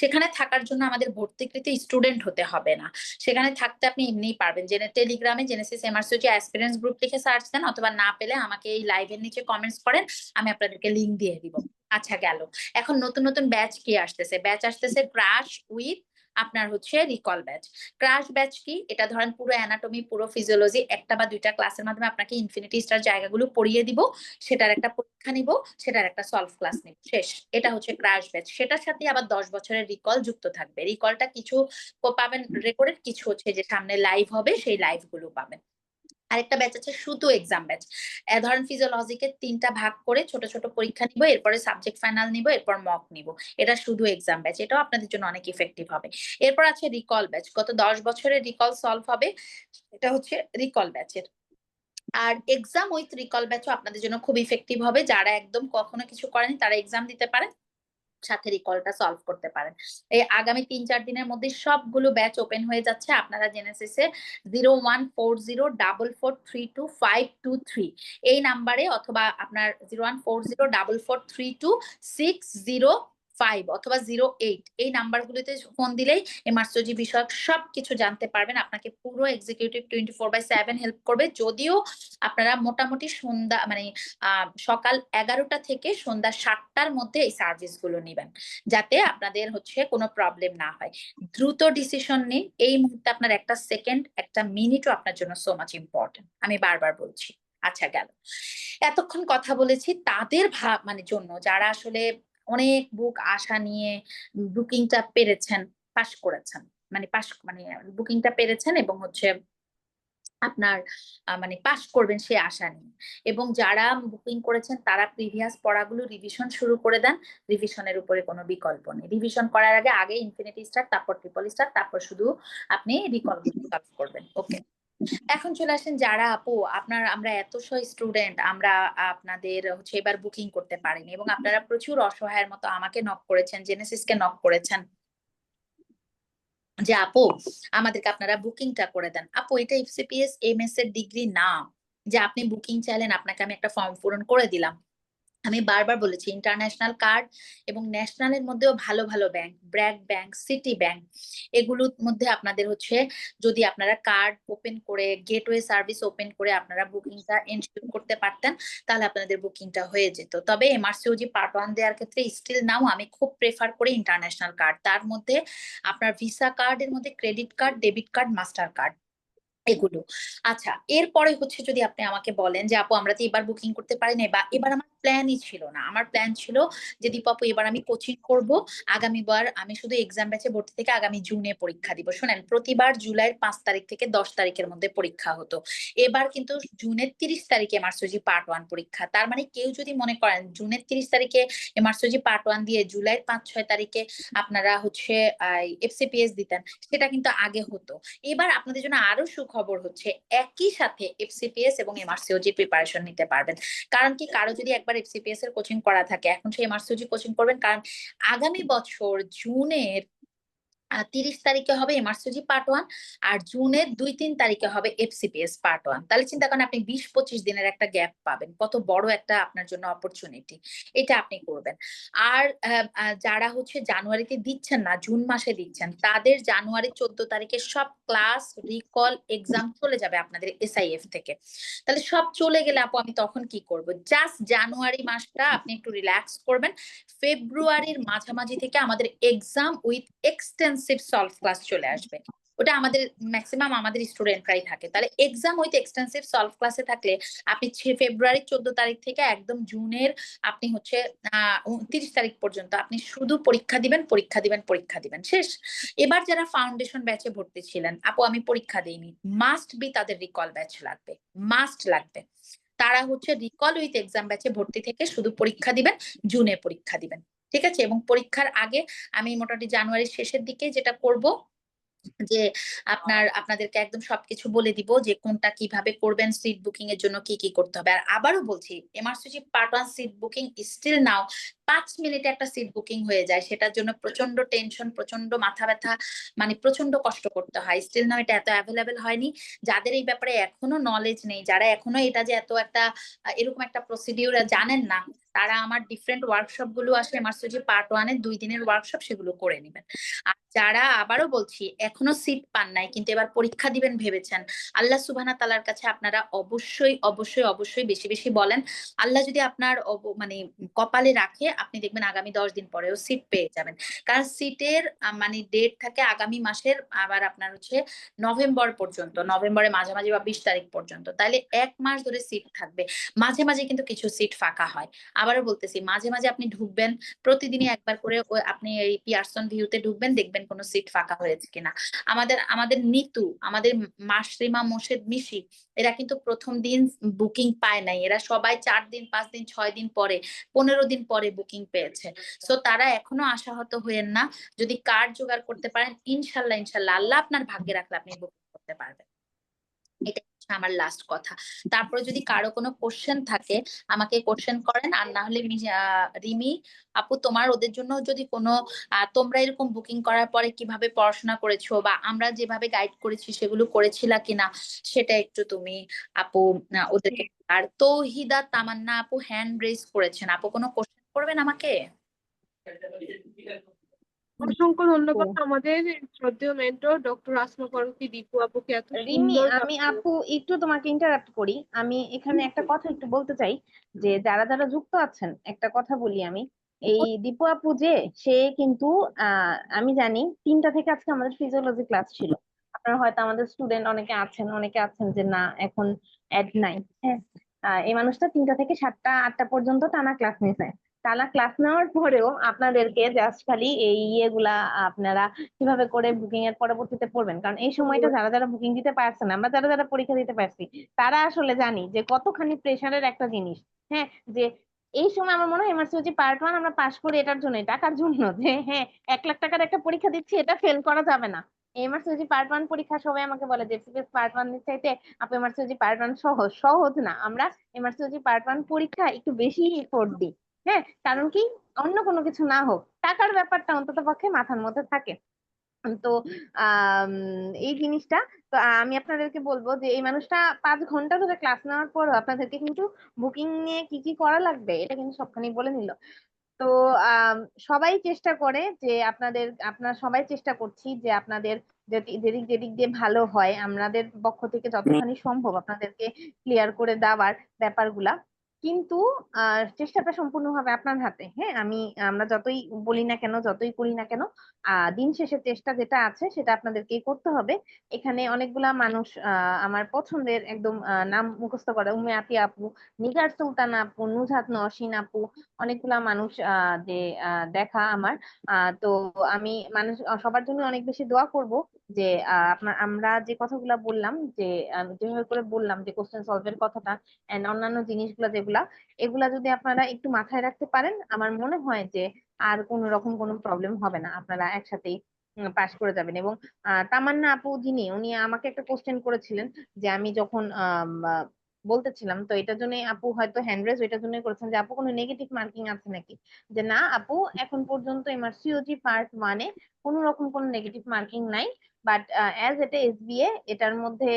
E: সেখানে থাকার জন্য আমাদের ভর্তিকৃত স্টুডেন্ট হতে হবে না, সেখানে থাকতে আপনি এমনিই পারবেন। টেলিগ্রামে জেনেসিস এমআরসিওজি অ্যাসপিরেন্টস গ্রুপ লিখে সার্চ দেন, অথবা না পেলে আমাকে এই লাইভের নিচে কমেন্টস করেন, আমি আপনাদেরকে লিংক দিয়ে দিব। আচ্ছা গেল, এখন নতুন নতুন ব্যাচ কি আসতেছে? ব্যাচ আসতেছে ক্রাশ উইথ আপনার হচ্ছে রিকল ব্যাচ। ক্রাশ ব্যাচ কি? এটা ধরেন পুরো অ্যানাটমি, পুরো ফিজিওলজি একটা বা দুইটা ক্লাসের মাধ্যমে আপনাকে ইনফিনিটি স্টার জায়গাগুলো পড়িয়ে দিব, সেটার একটা পরীক্ষা নিব, সেটার একটা সলভ ক্লাস নিব, শেষ। এটা হচ্ছে ক্রাশ ব্যাচ। সেটার সাথে আবার 10 বছরের রিকল যুক্ত থাকবে। রিকলটা কিছু পাবেন রেকর্ডেড, কিছু হচ্ছে যে সামনে লাইভ হবে, সেই লাইভ গুলো পাবেন। আরেকটা ব্যাচ আছে শুধু এক্সাম ব্যাচ। ধরেন ফিজিওলজিকে 3টা ভাগ করে ছোট ছোট পরীক্ষা নিব, এরপরে সাবজেক্ট ফাইনাল নিব, এরপর মক নিব। এটা শুধু এক্সাম ব্যাচ, এটাও আপনাদের জন্য অনেক ইফেক্টিভ হবে। এরপর আছে রিকল ব্যাচ, গত 10 বছরের রিকল সলভ হবে, এটা হচ্ছে রিকল ব্যাচের। আর এক্সাম উইথ রিকল ব্যাচও আপনাদের জন্য খুব ইফেক্টিভ হবে, যারা একদম কখনো কিছু করেনি তারা এক্সাম দিতে পারেন, সাথে রিকলটা সলভ করতে পারেন। এই আগামী 3-4 দিনের মধ্যে সবগুলো ব্যাচ ওপেন হয়ে যাচ্ছে। আপনারা জেনেসিসে 014044322523 এই নাম্বারে, অথবা আপনার 0140443260 অথবা 08 এই নাম্বারগুলোতে ফোন দিলেই এমআরসিওজি বিষয়ক সবকিছু জানতে পারবেন। আপনাকে পুরো এক্সিকিউটিভ 24/7 হেল্প করবে। যদিও আপনারা মোটামুটি সন্ধ্যা মানে সকাল 11টা থেকে সন্ধ্যা 7টার মধ্যে এই সার্ভিস গুলো নিবেন, যাতে আপনাদের হচ্ছে কোনো প্রবলেম না হয়। দ্রুত ডিসিশন নিন, এই মুহূর্তে আপনার একটা সেকেন্ড একটা মিনিটও আপনার জন্য সো মাচ ইম্পর্টেন্ট, আমি বারবার বলছি। আচ্ছা গেল, এতক্ষণ কথা বলেছি তাদের মানে জন্য যারা আসলে অনেক বুক আশা নিয়ে বুকিংটা পেরেছেন, পাস করেছেন, মানে বুকিংটা পেরেছেন এবং হচ্ছে আপনার মানে পাস করবেন সে আশা নিয়ে, এবং যারা বুকিং করেছেন তারা প্রিভিয়াস পড়াগুলো রিভিশন শুরু করে দেন। রিভিশনের উপরে কোনো বিকল্প নেই, রিভিশন করার আগে ইনফিনিটি স্টার, তারপর ট্রিপল স্টার, তারপর শুধু আপনি রিকল সলভ করবেন। ওকে, এখন চলে আসেন যারা আপু আমরা এতশো স্টুডেন্ট, আমরা আপনাদের হচ্ছে এবার বুকিং করতে পারিনি, এবং আপনারা প্রচুর অসহায়ের মতো আমাকে নক করেছেন, জেনেসিসকে নক করেছেন যে আপু আমাদেরকে আপনারা বুকিংটা করে দেন। আপু এটা এফসিপিএস এমএস এর ডিগ্রি না যে আপনি বুকিং চাইলেন আপনাকে আমি একটা ফর্ম পূরণ করে দিলাম। আমি বারবার বলেছি ইন্টারন্যাশনাল কার্ড এবং ন্যাশনালের মধ্যেও ভালো ভালো bank, BRAC bank, city bank, এগুলোর মধ্যে আপনাদের হচ্ছে যদি আপনারা কার্ড ওপেন করে গেটওয়ে সার্ভিস ওপেন করে আপনারা বুকিংটা এনশিওর করতে পারতেন, তাহলে আপনাদের বুকিংটা হয়ে যেত। তবে এমআরসিওজি পার্ট 1 দেওয়ার ক্ষেত্রে স্টিল নাও আমি খুব প্রেফার করি ইন্টারন্যাশনাল কার্ড। তার মধ্যে আপনার ভিসা কার্ডের মধ্যে credit card, debit card, master card, এগুলো। আচ্ছা, এরপরে হচ্ছে যদি আপনি আমাকে বলেন যে আপু আমরা তো এবার বুকিং করতে পারি না, বা এবার আমার প্ল্যানই ছিল না, আমার প্ল্যান ছিল যে দীপ আপু এবার আমি কোচিং করব, আগামীবার আমি শুধু এক্সাম ব্যাচে ভর্তি থেকে আগামী জুনে পরীক্ষা দিব। শোনেন, প্রতিবার জুলাইয়ের 5 তারিখ থেকে 10 তারিখের মধ্যে পরীক্ষা হতো, এবার কিন্তু জুনের 30 তারিখে এমআরসিওজি পার্ট 1 পরীক্ষা। তার মানে কেউ যদি মনে করেন জুনের 30 তারিখে এমআরসিওজি পার্ট 1 দিয়ে জুলাইয়ের 5-6 তারিখে আপনারা হচ্ছে এফসিপিএস দিতেন, সেটা কিন্তু আগে হতো। এবার আপনাদের জন্য আরো সুখবর হচ্ছে একই সাথে এফসিপিএস এবং এমআরসিওজি প্রিপারেশন নিতে পারবেন। কারণ কি, কারো যদি একবার এফসিপিএস এর কোচিং করা থাকে এখন সে এমআরসিওজি কোচিং করবেন, কারণ আগামী বছর জুনের 30 তারিখে হবে এমআরসিওজি পার্ট 1, আর জুনের 2-3 তারিখে হবে এফসিপিএস পার্ট 1। তাহলে চিন্তা করেন আপনি 20-25 দিনের একটা গ্যাপ পাবেন, কত বড় একটা আপনার জন্য অপরচুনিটি, এটা আপনি করবেন। আর যারা হচ্ছে জানুয়ারিতে দিচ্ছেন না, জুন মাসে দিচ্ছেন, তাদের জানুয়ারি 14 তারিখে সব ক্লাস, রিকল, এক্সাম চলে যাবে আপনাদের এসআইএফ থেকে। তাহলে সব চলে গেলে আপু আমি তখন কি করব? জাস্ট জানুয়ারি মাসটা আপনি একটু রিল্যাক্স করবেন, ফেব্রুয়ারির মাঝামাঝি থেকে আমাদের exam with এক্সটেন্স extensive solve class চলে আসবে। ওটা আমাদের ম্যাক্সিমাম আমাদের স্টুডেন্টরাই থাকে। তাহলে এক্সাম উইথ এক্সটেন্সিভ সলভ ক্লাসে থাকলে আপনি ফেব্রুয়ারি 14 তারিখ থেকে একদম জুনের আপনি হচ্ছে 30 তারিখ পর্যন্ত আপনি শুধু পরীক্ষা দিবেন, পরীক্ষা দিবেন, পরীক্ষা দিবেন, শেষ। এবার যারা ফাউন্ডেশন ব্যাচে ভর্তি ছিলেন, আপু আমি পরীক্ষা দিইনি, মাস্ট বি তাদের রিকল ব্যাচ লাগবে, মাস্ট লাগবে। তারা হচ্ছে রিকল উইথ এক্সাম ব্যাচে ভর্তি থেকে শুধু পরীক্ষা দিবেন, জুনে পরীক্ষা দিবেন, ঠিক আছে? এবং পরীক্ষার আগে আমি মোটামুটি জানুয়ারির শেষের দিকে যেটা করব যে আপনাদেরকে একদম সবকিছু বলে দিব যে কোনটা কিভাবে করবেন, সিট বুকিং এর জন্য কি কি করতে হবে। আর আবারও বলছি, MRCG part 1 seat booking still now 5 মিনিটে একটা সিট বুকিং হয়ে যায়, সেটার জন্য প্রচন্ড টেনশন, প্রচন্ড মাথা ব্যথা, মানে প্রচন্ড কষ্ট করতে হয়। স্টিল নাও এটা এত অ্যাভেলেবেল হয়নি। যাদের এই ব্যাপারে এখনো নলেজ নেই, যারা এখনো এটা যে এত একটা এরকম একটা প্রসিডিউর জানেন না, তারা আমার ডিফারেন্ট ওয়ার্কশপ গুলো আসে এমআরসিজি পার্ট 1 এর 2 দিনের ওয়ার্কশপ, সেগুলো করে নেবেন। আর যারা আবারও বলছি এখনো সিট পান নাই কিন্তু এবার পরীক্ষা দিবেন ভেবেছেন, আল্লাহ সুবহানাহু তাআলার কাছে আপনারা অবশ্যই অবশ্যই অবশ্যই বেশি বেশি বলেন। আল্লাহ যদি আপনার মানে কপালে রাখে, আপনি দেখবেন আগামী 10 দিন পরেও সিট পেয়ে যাবেন। কারণ সিটের মানে ডেট থাকে আগামী মাসের, আবার আপনার হচ্ছে নভেম্বর পর্যন্ত, নভেম্বরের মাঝামাঝি বা 20 তারিখ পর্যন্ত। তাহলে 1 মাস ধরে সিট থাকবে। মাঝে মাঝে কিন্তু কিছু সিট ফাঁকা হয়। আবারও বলতেছি, মাঝে মাঝে আপনি ঢুকবেন, প্রতিদিনই একবার করে আপনি এই পিয়ারসন ভিউতে ঢুকবেন, দেখবেন কোনো সিট ফাঁকা হয়েছে কিনা। আমাদের নিতু, আমাদের মাসরিমা, মোর্শেদ, মিশি, এরা কিন্তু প্রথম দিন বুকিং পায় নাই, এরা সবাই 4 দিন 5 দিন 6 দিন পরে 15 দিন পরে বুকিং পেয়েছে। সো তারা এখনো আশাহত হয়েন না, যদি কার্ড জোগাড় করতে পারেন ইনশাল্লাহ ইনশাল্লাহ আল্লাহ আপনার ভাগ্যে রাখলে আপনি বুকিং করতে পারবেন। এটা হচ্ছে আমার লাস্ট কথা। তারপরে যদি কারো কোনো কোশ্চেন থাকে আমাকে কোশ্চেন করেন, আর না হলে রিমি আপু তোমার ওদের জন্য যদি কোনো তোমরা এরকম বুকিং করার পরে কিভাবে পড়াশোনা করেছো বা আমরা যেভাবে গাইড করেছি সেগুলো করেছিলা কিনা সেটা একটু তুমি আপু ওদেরকে। আর তৌহিদা তামান্না আপু হ্যান্ড রেজ করেছেন, আপু কোনো কোশ্চেন করবেন আমাকে?
A: অসংখ্য ধন্যবাদ আমাদের শ্রদ্ধেয় মেন্টর ডক্টর আসমা ফারুকী দীপু আপুকে এত
C: রিমি,
A: সুন্দর
C: আমি আপু একটু তোমাকে ইন্টারাপ্ট করি। আমি এখানে একটা কথা একটু বলতে চাই যে যারা যারা যুক্ত আছেন, একটা কথা বলি আমি। এই দীপু আপু যে, সে কিন্তু আমি জানি 3টা থেকে আজকে আমাদের ফিজিওলজি ক্লাস ছিল। আপনারা হয়তো আমাদের স্টুডেন্ট অনেকে আছেন, অনেকে আছেন যে না এখন অ্যাড নাই। হ্যাঁ, এই মানুষটা 3টা থেকে 7টা 8টা পর্যন্ত টানা ক্লাস নিয়েছে। টানা ক্লাস নেওয়ার পরেও আপনাদেরকে জাস্ট খালি এই ইয়েগুলা আপনারা কিভাবে করে বুকিং এর পরবর্তীতে পড়বেন, কারণ এই সময়টা যারা যারা বুকিং দিতে পারছে না, আমরা যারা যারা পরীক্ষা দিতে পারছি, তারা আসলে জানি যে কতখানি প্রেশারের একটা জিনিস। হ্যাঁ, যে এই সময় আমার মনে হয় এমআরসিওজি পার্ট 1 আমরা পাশ করি এটার জন্য, টাকার জন্য, যে হ্যাঁ 1 লাখ টাকার একটা পরীক্ষা দিচ্ছি, এটা ফেল করা যাবে না। এমআরসিওজি পার্ট 1 পরীক্ষা সবাই আমাকে বলে যে এফসিপিএস পার্ট 1 দিতে চাইতে আপু এমআরসিওজি পার্ট 1 সহজ। সহজ না, আমরা এমআরসিওজি পার্ট 1 পরীক্ষা একটু বেশি এফোর্ট দিই। হ্যাঁ, কারণ কি, অন্য কোনো কিছু না হোক, টাকার ব্যাপারটা অন্তত পক্ষে মাথার মধ্যে থাকে। তো আম, এই জিনিসটা, তো আমি আপনাদেরকে বলবো যে এই মানুষটা 5 ঘন্টা ধরে ক্লাস নেওয়ার পর আপনাদেরকে কিন্তু বুকিং নিয়ে কি কি করা লাগবে এটা কিন্তু সবখানি বলে নিল। তো আম, সবাই চেষ্টা করে যে আপনার সবাই চেষ্টা করছি যে আপনাদের যেদিক যেদিক দিয়ে ভালো হয় আমাদের পক্ষ থেকে যতখানি সম্ভব আপনাদেরকে ক্লিয়ার করে দেওয়ার ব্যাপারগুলা। কিন্তু চেষ্টাটা সম্পূর্ণভাবে আপনার হাতে। হ্যাঁ, আমরা যতই বলি না কেন, যতই করি না কেন, দিন শেষে চেষ্টা যেটা আছে সেটা আপনাদেরকেই করতে হবে। এখানে অনেকগুলা মানুষ আমার পছন্দের একদম নাম মুখস্থ করে, উম্মে আতিয়া আপু, নিগার সুলতানা আপু, নুজহাত নওশিন আপু, অনেকগুলা মানুষ যে দেখা আমার। তো আমি মানুষ সবার জন্য অনেক বেশি দোয়া করব যে আমরা যে কথাগুলা বললাম, যে যেভাবে করে বললাম যে কোশ্চেন সলভের কথাটা এন্ড অন্যান্য জিনিসগুলা যেগুলা, এগুলা যদি আপনারা একটু মাথায় রাখতে পারেন, আমার মনে হয় যে আর কোনো রকম কোনো প্রবলেম হবে না, আপনারা একসাথেই পাশ করে যাবেন। এবং তামান্না আপু যিনি, উনি আমাকে একটা কোশ্চেন করেছিলেন যে আমি যখন বলতেছিলাম, তো এটার জন্য আপু হয়তো হ্যান্ড রেজ এটার জন্য করেছেন যে আপু কোনো নেগেটিভ মার্কিং আছে নাকি। যে না আপু, এখন পর্যন্ত এমআরসিওজি পার্ট 1-এ কোনো রকম কোনো নেগেটিভ মার্কিং নাই। বাট অ্যাজ এটা এসবিএ, এটার মধ্যে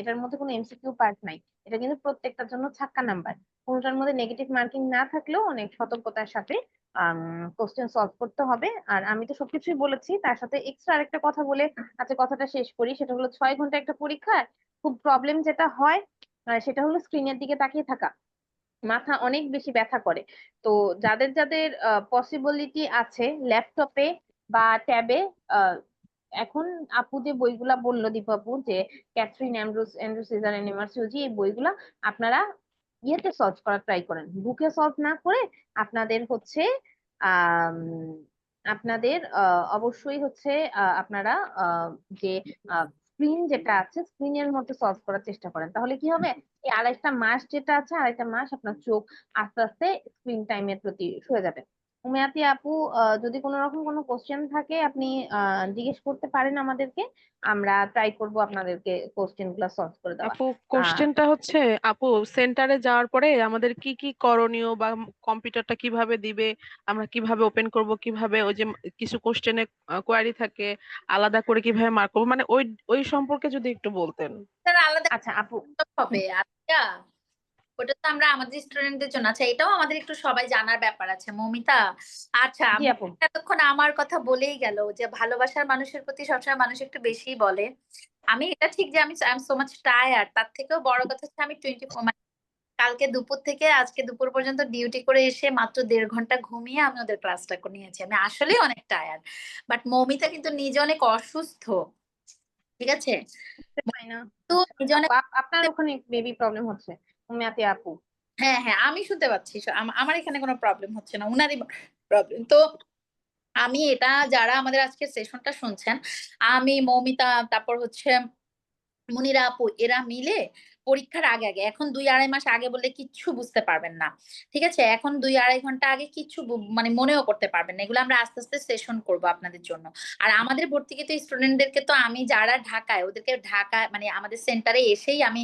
C: এটার মধ্যে কোনো এমসিকিউ পার্ট নাই। এটা কিন্তু প্রত্যেকটার জন্য ছাক্কা নাম্বার। কোনোটার মধ্যে নেগেটিভ মার্কিং না থাকলেও অনেক সতর্কতার সাথে কোশ্চেন সলভ করতে হবে। আর আমি তো সবকিছুই বলেছি, তার সাথে এক্সট্রা আরেকটা কথা বলে আচ্ছা কথাটা শেষ করি। সেটা হলো 6 ঘন্টা একটা পরীক্ষা, খুব প্রবলেম যেটা হয় সেটা হলো স্ক্রিনের দিকে তাকিয়ে থাকা, মাথা অনেক বেশি ব্যথা করে। তো যাদের যাদের পসিবিলিটি আছে ল্যাপটপে বা ট্যাবে এখন আপু যে বইগুলা বললো দীপা আপু, যে Catherine Andrew Caesar and MR COG, এই বইগুলা আপনারা ইয়েতে সলভ করার ট্রাই করেন, বুকে সলভ না করে আপনাদের হচ্ছে আহ আপনাদের অবশ্যই হচ্ছে আপনারা যে স্ক্রিন যেটা আছে স্ক্রিনের মধ্যে সলভ করার চেষ্টা করেন। তাহলে কি হবে, এই আড়াইটা মাস যেটা আছে, আড়াইটা মাস আপনার চোখ আস্তে আস্তে স্ক্রিন টাইমের প্রতি সরে যাবে। উমায়াতি আপু, যদি কোনো রকম কোনো কোশ্চেন থাকে আপনি জিজ্ঞেস করতে পারেন আমাদেরকে, আমরা ট্রাই করব আপনাদেরকে কোশ্চেন গুলা সলভ করে দেওয়া।
F: আপু কোশ্চেনটা হচ্ছে, আপু সেন্টারে যাওয়ার পরে আমাদের কি কি করণীয়, বা কম্পিউটারটা কিভাবে দিবে, আমরা কিভাবে ওপেন করব, কিভাবে ওই যে কিছু কোশ্চেনে কোয়ারি থাকে আলাদা করে কিভাবে মার্ক করবো, মানে ওই ওই সম্পর্কে যদি একটু বলতেন।
E: তারা আলাদা
C: আচ্ছা আপু,
E: হবে। আচ্ছা, ওটা তো আমরা আমাদের স্টুডেন্টদের জন্য। আচ্ছা, এটাও আমাদের একটু সবাই জানার ব্যাপার আছে মৌমিতা। আচ্ছা,
C: জি
E: আমি
C: আপু।
E: এতক্ষণ আমার কথা বলেই গেল যে ভালোবাসার মানুষের প্রতি সবসময় মানুষ একটু বেশি বলে। আমি এটা ঠিক যে আমি I am so much tired, তার থেকেও বড় কথা হচ্ছে আমি 24 মানে কালকে দুপুর থেকে আজকে দুপুর পর্যন্ত ডিউটি করে এসে মাত্র 1.5 ঘন্টা ঘুমিয়ে আমি ওদের ক্লাসটা নিয়েছি। আমি আসলে অনেক টায়ার্ড, বাট মৌমিতা কিন্তু নিজে অনেক অসুস্থ, ঠিক আছে?
C: তাই না?
E: তো
C: আচ্ছা,
E: নিজে অনেক,
C: আপু, আপনার ওখানে বেবি প্রবলেম হচ্ছে উমায়াতি আপু?
E: হ্যাঁ হ্যাঁ আমি শুনতে পাচ্ছি, আমার এখানে কোনো প্রবলেম হচ্ছে না, উনারই প্রবলেম। তো আমি এটা, যারা আমাদের আজকের সেশনটা শুনছেন, আমি মৌমিতা, তারপর হচ্ছে মুনিরা আপু, এরা মিলে পরীক্ষার আগে আগে, এখন 2-2.5 মাস আগে বললে কিচ্ছু বুঝতে পারবেন না, ঠিক আছে? এখন 2-2.5 ঘন্টা আগে কিচ্ছু মানে মনেও করতে পারবেন না। এগুলো আমরা আস্তে আস্তে সেশন করব আপনাদের জন্য। আর আমাদের ভর্তিকৃত স্টুডেন্টদেরকে তো আমি, যারা ঢাকায়, ওদেরকে ঢাকা মানে আমাদের সেন্টারে এসেই আমি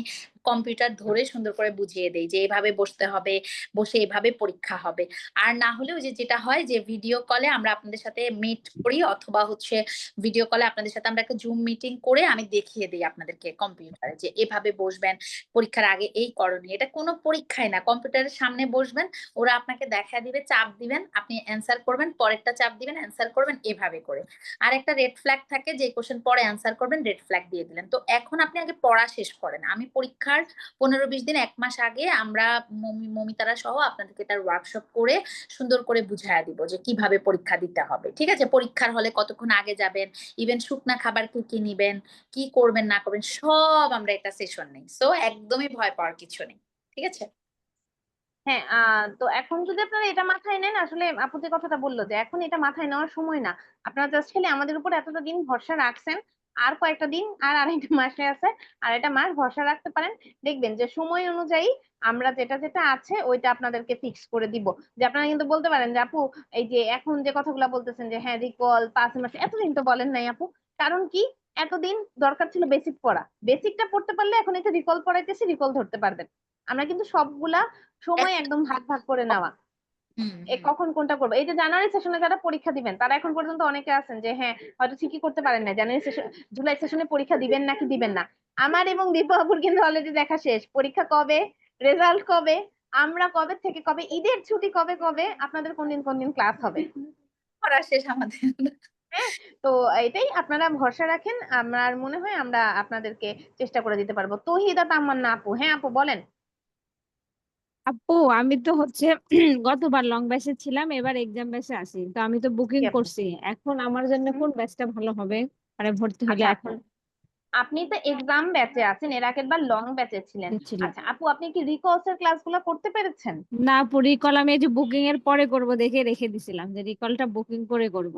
E: কম্পিউটার ধরে সুন্দর করে বুঝিয়ে দেই যে এভাবে বসতে হবে, বসে এভাবে পরীক্ষা হবে। আর না হলে ওই যে যেটা হয় যে ভিডিও কলে আমরা আপনাদের সাথে মিট করি, অথবা হচ্ছে ভিডিও কলে আপনাদের সাথে আমরা একটা জুম মিটিং করে আমি দেখিয়ে দিই আপনাদেরকে কম্পিউটারে যে এভাবে বসবেন পরীক্ষার আগে, এই করণীয়। এটা কোনো পরীক্ষাই না, কম্পিউটারের সামনে বসবেন, ওরা আপনাকে দেখা দিবে, চাপ দিবেন, আপনি অ্যান্সার করবেন, পরেরটা চাপ দিবেন, অ্যান্সার করবেন, এভাবে করে। আর একটা রেড ফ্ল্যাগ থাকে, যে কোশ্চেন পরে অ্যান্সার করবেন রেড ফ্ল্যাগ দিয়ে দিলেন। তো এখন আপনি আগে পড়া শেষ করেন, আমি পরীক্ষার 15-20 দিন 1 মাস আগে আমরা মমিতারা সহ আপনাদেরকে তার ওয়ার্কশপ করে সুন্দর করে বুঝাইয়া দিব যে কিভাবে পরীক্ষা দিতে হবে, ঠিক আছে? পরীক্ষার হলে কতক্ষণ আগে যাবেন, ইভেন শুকনা খাবার কি কি নিবেন, কি করবেন না করবেন, সব আমরা একটা সেশন নেই। সো একদমই ভয় পাওয়ার কিছু নেই, ঠিক আছে?
C: হ্যাঁ, তো এখন যদি আপনারা এটা মাথায় নেন, আসলে আপু যে কথাটা বললো যে এখন এটা মাথায় নেওয়ার সময় না, আপনারা জাস্ট খালি আমাদের উপর এতটা দিন ভরসা রাখছেন, আর কয়েকটা দিন, আর আড়াইটা মাসে আছে, আড়াইটা মাস ভরসা রাখতে পারেন, দেখবেন যে সময় অনুযায়ী আমরা যেটা যেটা আছে ওইটা আপনাদেরকে ফিক্স করে দিব। যে আপনারা কিন্তু বলতে পারেন যে আপু, এই যে এখন যে কথাগুলো বলতেছেন যে হ্যাঁ রিকল 5 মাসে, এতদিন তো বলেন নাই আপু। কারণ কি, এতদিন দরকার ছিল বেসিক পড়া, বেসিকটা পড়তে পারলে এখন এটা রিকল পড়াইতেছি, রিকল ধরতে পারবেন। আমরা কিন্তু সবগুলা সময় একদম ভাগ ভাগ করে নেওয়া, কখন কোনটা করবো। এই যে জানুয়ারি সেশনে যারা পরীক্ষা দিবেন তারা এখন পর্যন্ত অনেকে আছেন যে হ্যাঁ হয়তো ঠিকই করতে পারেন না, জানুয়ারি সেশন জুলাই সেশনে পরীক্ষা দিবেন নাকি দিবেন না। আমার এবং দীপাবুর কিন্তু অলরেডি দেখা শেষ, পরীক্ষা কবে, রেজাল্ট কবে, আমরা কবে থেকে কবে, ঈদের ছুটি কবে কবে, আপনাদের কোন দিন ক্লাস হবে,
E: পড়া শেষ আমাদের।
C: হ্যাঁ। তো এটাই আপনারা ভরসা রাখেন, আমার মনে হয় আমরা আপনাদেরকে চেষ্টা করে দিতে পারবো। তৌহিদা তামান্না আপু, হ্যাঁ আপু বলেন।
G: আপু আমি তো হচ্ছে গতবার লং ব্যাচে ছিলাম, এবার এক্সাম ব্যাচে আছি, তো আমি তো বুকিং
C: জি আপু।
G: করছি। এখন আমার জন্য কোন ব্যাচটা ভালো হবে, মানে ভর্তি হলে
C: আচ্ছা আপু,
G: এখন
C: আপনি তো এক্সাম ব্যাচে আছেন, এর আগের বার লং ব্যাচে ছিলেন।
G: ছিলাম।
C: আচ্ছা আপু, আপনি কি রিকোর্স এর ক্লাসগুলো করতে পেরেছেন?
G: না আপু, রিকল আমি এই যে বুকিং এর পরে করব দেখে রেখে দিছিলাম, যে রিকলটা বুকিং করে করব।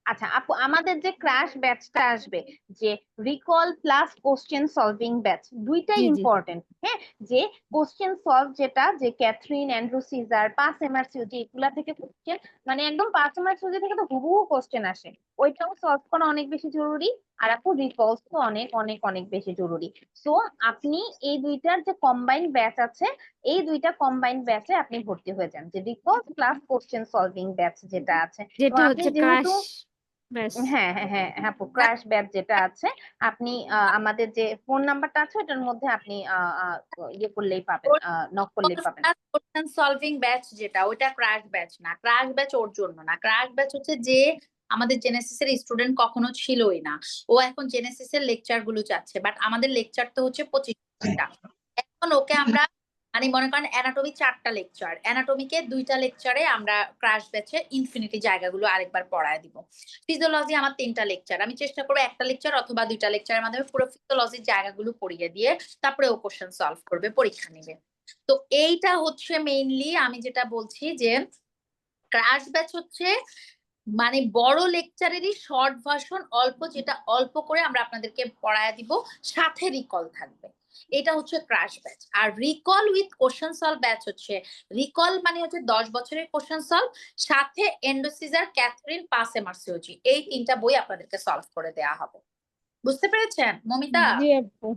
C: আচ্ছা আপু, আমাদের যে ক্র্যাশ ব্যাচটা আসবে, যে recall plus question solving batch, দুইটাই
G: জি জি।
C: ইম্পর্টেন্ট। হ্যাঁ, যে কোশ্চেন সলভ যেটা, যে ক্যাথরিন অ্যান্ড্রু সিজার 5 MRCU যে এগুলা থেকে কোশ্চেন, মানে একদম 5 MRCU থেকে তো হুবহু কোশ্চেন আসে, ওইটাও সলভ করা অনেক বেশি জরুরি। আর আপু রিকলস তো অনেক অনেক অনেক বেশি জরুরি। সো আপনি এই দুইটার যে কম্বাইন্ড ব্যাচ আছে, এই দুইটা কম্বাইন্ড ব্যাচে আপনি ভর্তি হয়ে যান, যে recalls plus question solving batch যেটা আছে। এবং
G: যেটা
C: আপনি
G: হচ্ছে ক্রাশ
C: যেহেতু,
G: ব্যাচ।
C: হ্যাঁ হ্যাঁ হ্যাঁ হ্যাঁ আপু, ক্র্যাশ ব্যাচ যেটা আছে, আপনি আমাদের যে ফোন নাম্বারটা আছে ওটার মধ্যে আপনি ইয়ে করলেই পাবেন, নক করলেই পাবেন।
E: কোশ্চেন সলভিং ব্যাচ যেটা, ওইটা ক্র্যাশ ব্যাচ না, ক্র্যাশ ব্যাচ ওর জন্য না। ক্র্যাশ ব্যাচ হচ্ছে যে আমাদের জেনেসিস এর স্টুডেন্ট কখনো ছিলই না, ও এখন জেনেসিস এর লেকচার গুলো চাচ্ছে, বাট আমাদের লেকচার তো হচ্ছে 25টা। এখন ওকে আমরা মানে মনে করেন অ্যানাটমি 4টা লেকচার, অ্যানাটমিকে 2টা লেকচারে আমরা ক্রাশ ব্যাচে ইনফিনিটি জায়গাগুলো আরেকবার পড়ায় দিব। ফিজিওলজি আমার 3টা লেকচার, আমি চেষ্টা করবো 1টা লেকচার অথবা 2টা লেকচারের মাধ্যমে পুরো ফিজিওলজির জায়গাগুলো পড়িয়ে দিয়ে তারপরে ও কোশ্চেন সলভ করবে, পরীক্ষা নিবে। তো এইটা হচ্ছে মেইনলি আমি যেটা বলছি যে ক্রাশ ব্যাচ হচ্ছে মানে বড় লেকচারেরই শর্ট ভার্সন, অল্প যেটা অল্প করে আমরা আপনাদেরকে পড়ায় দিব, সাথে রিকল থাকবে। এটা হচ্ছে ক্রাশ ব্যাচ। আর recall with question solve batch হচ্ছে, রিকল মানে হচ্ছে 10 বছরের কোশ্চেন সলভ, সাথে এন্ডোসিজার, ক্যাথরিন, পাস এমারসিওলজি, এই 3টা বই আপনাদেরকে সলভ করে দেওয়া হবে। বুঝতে পেরেছেন মমিতা?
G: জি আপু।